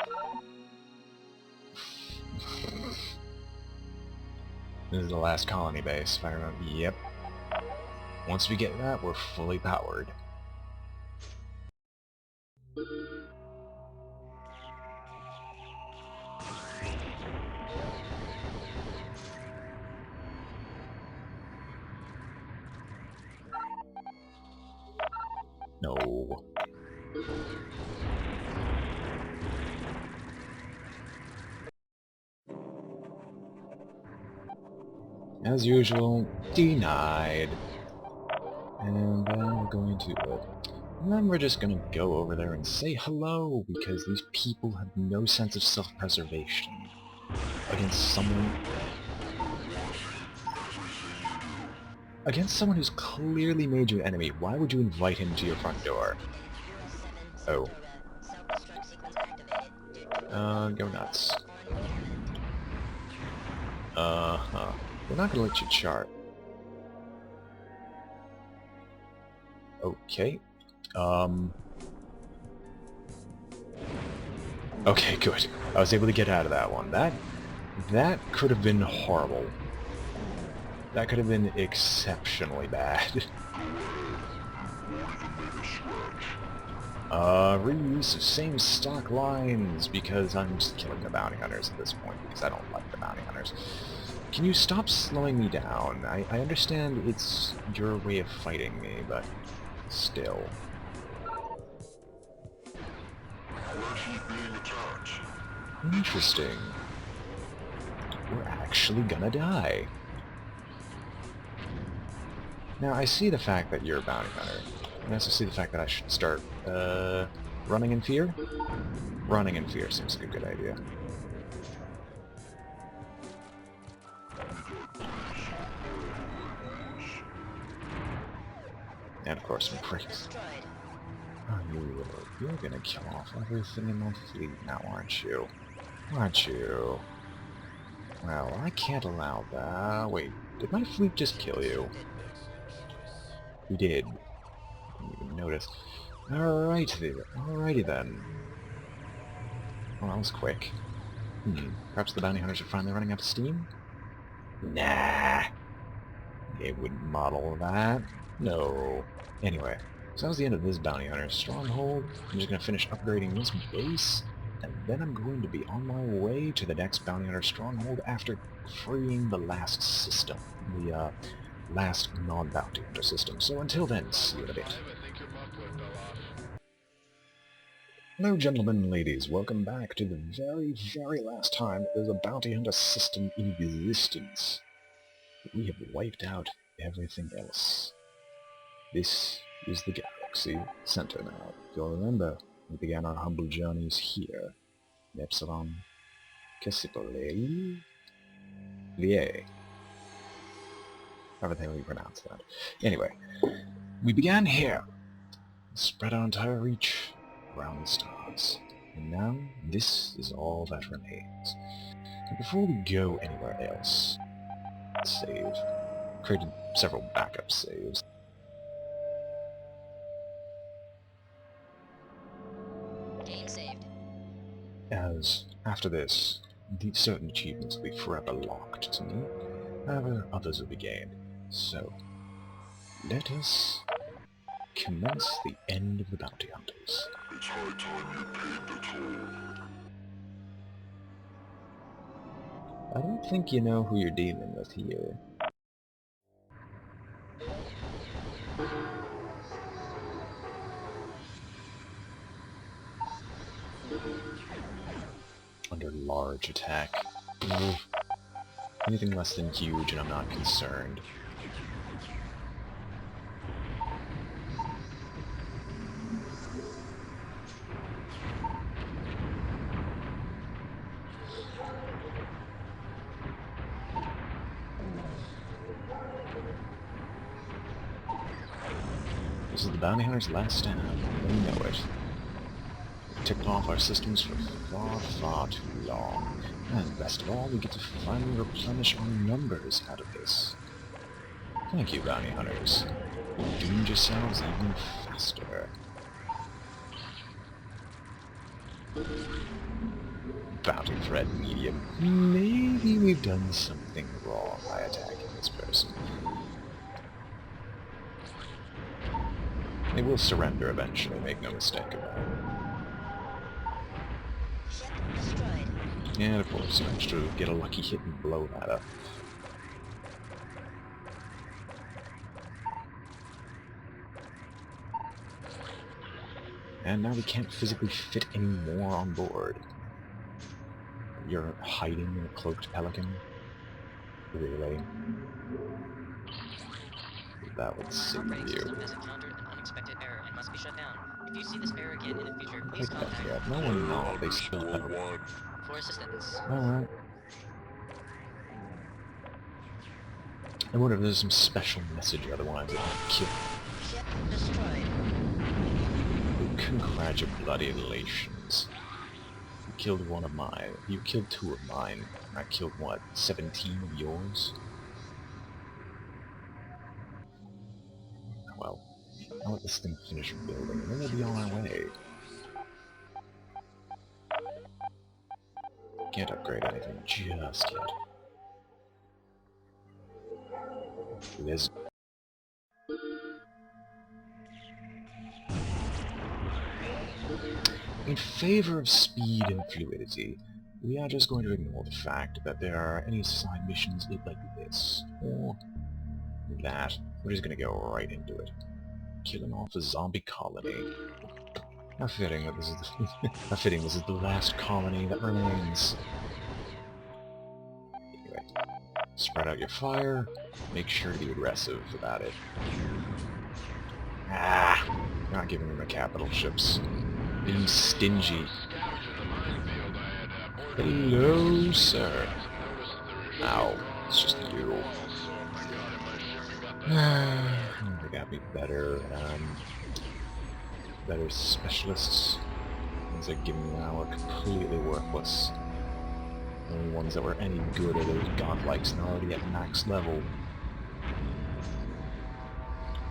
This is the last colony base, if I remember. Yep. Once we get that, we're fully powered. No. As usual, denied. And then we're going to... and then we're just gonna go over there and say hello, because these people have no sense of self-preservation. Against someone... Against someone who's clearly made you an enemy, why would you invite him to your front door? Oh. Go nuts. Uh-huh. We're not gonna let you chart. Okay. Okay, good. I was able to get out of that one. That could have been horrible. That could have been exceptionally bad. Reuse of same stock lines, because I'm just killing the bounty hunters at this point, because I don't like the bounty hunters. Can you stop slowing me down? I understand it's your way of fighting me, but still. Interesting. We're actually gonna die. Now, I see the fact that you're a bounty hunter. I also see the fact that I should start, running in fear? Running in fear seems like a good idea. And of course, some critics. Oh, you're gonna kill off everything in my fleet now, aren't you? Aren't you? Well, I can't allow that. Wait, did my fleet just kill you? We did. Didn't even notice. Alrighty then. Well, that was quick. Perhaps the bounty hunters are finally running out of steam? Nah. They wouldn't model that. No. Anyway, so that was the end of this bounty hunter stronghold. I'm just gonna finish upgrading this base, and then I'm going to be on my way to the next bounty hunter stronghold after freeing the last system. The, last non-bounty hunter system. So until then, see you in a bit. I think your muffler fell off. Hello gentlemen and ladies, welcome back to the very, very last time that there's a bounty hunter system in existence. We have wiped out everything else. This is the Galaxy Center now. If you'll remember, we began our humble journeys here, in Epsilon Cassipoleil? Lier. However the hell you pronounce that. Anyway, we began here, spread our entire reach around the stars, and now this is all that remains. And before we go anywhere else, let's save. Created several backup saves. Game saved. As, after this, certain achievements will be forever locked to me, however others will be gained. So, let us commence the end of the bounty hunters. It's high time you paid the toll. I don't think you know who you're dealing with here. Under large attack. Anything less than huge and I'm not concerned. This is the bounty hunter's last stand. We know it. We've ticked off our systems for far, far too long. And best of all, we get to finally replenish our numbers out of this. Thank you, bounty hunters. You've doomed yourselves even faster. Bounty threat medium. Maybe we've done something wrong by attacking this person. They will surrender eventually, make no mistake about it. Ship destroyed. And of course, eventually get a lucky hit and blow that up. And now we can't physically fit any more on board. You're hiding in a cloaked pelican? Really? That would save Operating you. system has encountered an unexpected error and must be shut down. If you see this error again in the future, please Click that contact yet. No one knows. They still have a... One. for assistance. Alright. I wonder if there's some special message otherwise that might kill. Ship destroyed. Congratulations. You killed one of mine. You killed 2 of mine. I killed, what, 17 of yours? Well, I'll let this thing finish building, and then we'll be on our way. Can't upgrade anything just yet. There's... In favor of speed and fluidity, we are just going to ignore the fact that there are any side missions like this, or that. We're just going to go right into it. Killing off a zombie colony. How fitting that this is the last colony that remains. Anyway, spread out your fire, make sure to be aggressive about it. Ah! Not giving them the capital ships. Being stingy. Hello, sir. Ow, it's just you. They got me better, better specialists. Ones that give me now are completely worthless. The only ones that were any good are those godlikes and already at max level.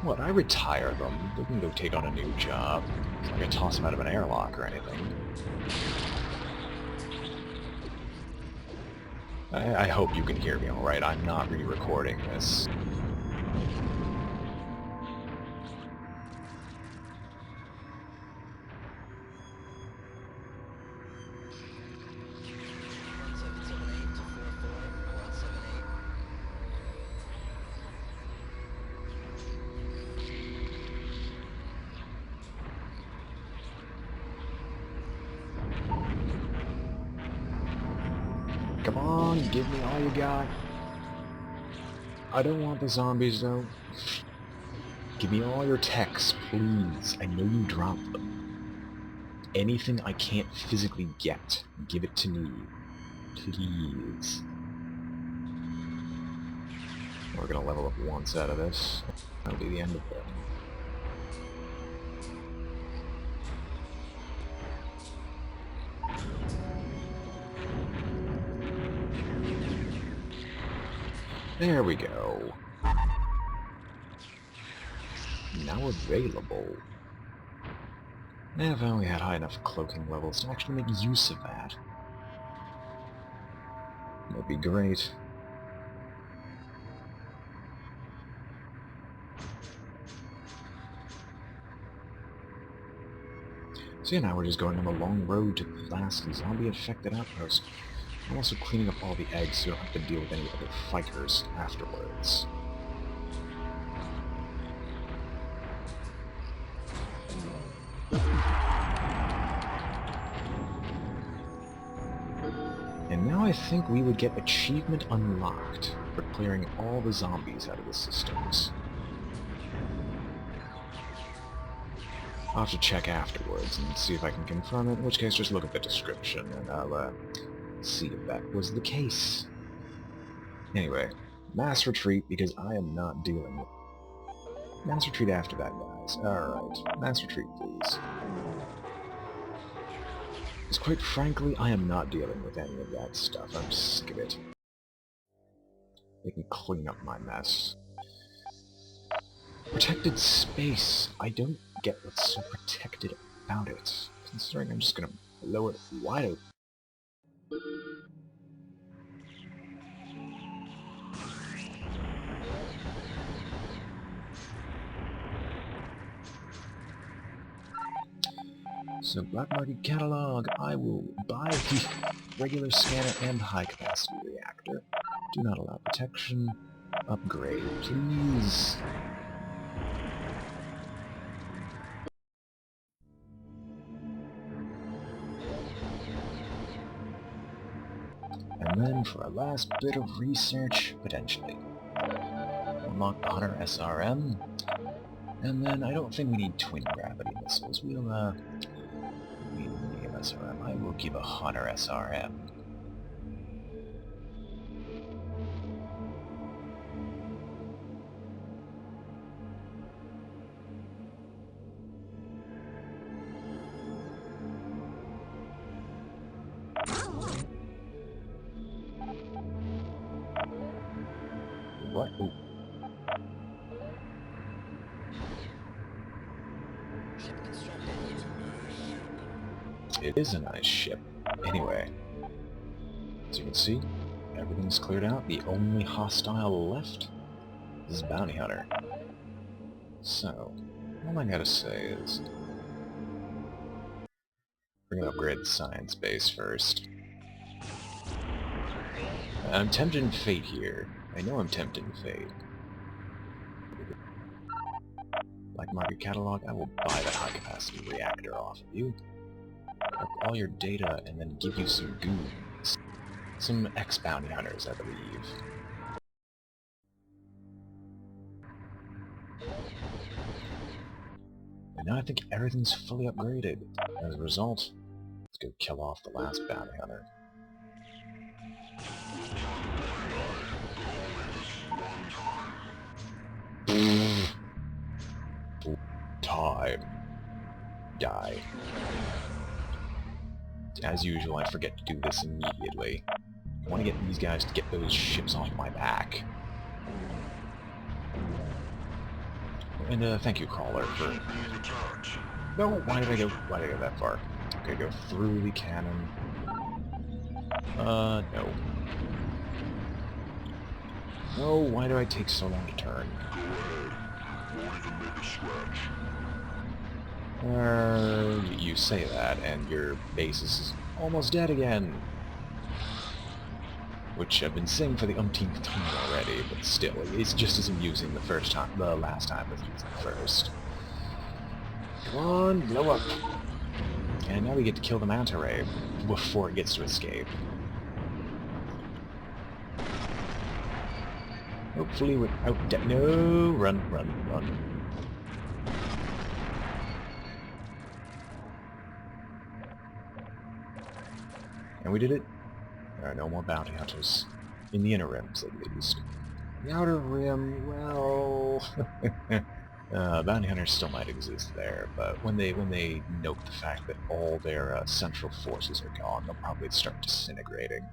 What, I retire them? They can go take on a new job. It's not like I toss them out of an airlock or anything. I hope you can hear me alright. I'm not re-recording this. Come on, give me all you got. I don't want the zombies, though. Give me all your techs, please. I know you dropped them. Anything I can't physically get, give it to me. Please. We're gonna level up once out of this. That'll be the end of it. There we go. Now available. Now if I only had high enough cloaking levels to actually make use of that. That'd be great. So yeah, now we're just going on the long road to the last zombie-infected outpost. I'm also cleaning up all the eggs so you don't have to deal with any other fighters afterwards. And now I think we would get achievement unlocked for clearing all the zombies out of the systems. I'll have to check afterwards and see if I can confirm it, in which case just look at the description and I'll see if that was the case. Anyway, mass retreat because I am not dealing Mass retreat after that, guys. Alright, mass retreat, please. Because quite frankly, I am not dealing with any of that stuff. I'm sick of it. They can clean up my mess. Protected space. I don't get what's so protected about it. Considering I'm just gonna blow it wide open. So, Black Market Catalog, I will buy the regular scanner and high-capacity reactor. Do not allow protection. Upgrade, please. And then, for our last bit of research, potentially. Unlock the Hunter SRM. And then, I don't think we need twin gravity missiles. We'll, need a medium SRM. I will keep a Hunter SRM. What? Ooh. Ship constructed. It is a nice ship. Anyway, as you can see, everything's cleared out. The only hostile left is Bounty Hunter. So, all I gotta say is, we're gonna upgrade the science base first. I'm tempting fate here. I know I'm tempting fate. Like Market Catalog, I will buy the high-capacity reactor off of you. Collect all your data, and then give you some goons. Some ex-bounty hunters, I believe. And now I think everything's fully upgraded. As a result, let's go kill off the last bounty hunter. Time. Die. As usual, I forget to do this immediately. I want to get these guys to get those ships off my back. And thank you, Crawler, for... No, why did I go that far? Okay, go through the cannon. No. No, why do I take so long to turn? You say that, and your base is almost dead again. Which I've been saying for the umpteenth time already, but still, it's just as amusing the last time as using the first. Come on, blow up! And now we get to kill the manta ray before it gets to escape. Hopefully without no, run. And we did it. There are no more bounty hunters. In the inner rims, at least. The outer rim, well... bounty hunters still might exist there, but when they note the fact that all their central forces are gone, they'll probably start disintegrating.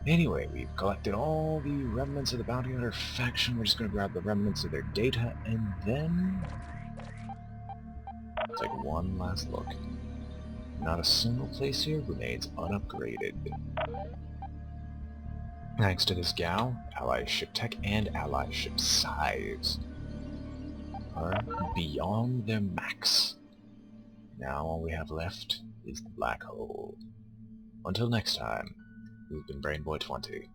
Anyway, we've collected all the remnants of the bounty hunter faction. We're just going to grab the remnants of their data, and then... take one last look. Not a single place here remains unupgraded. Thanks to this gal, ally ship tech and ally ship size are beyond their max. Now all we have left is the black hole. Until next time, we've been BrainBoy 20.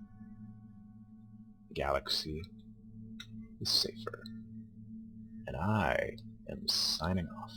The galaxy is safer. And I am signing off.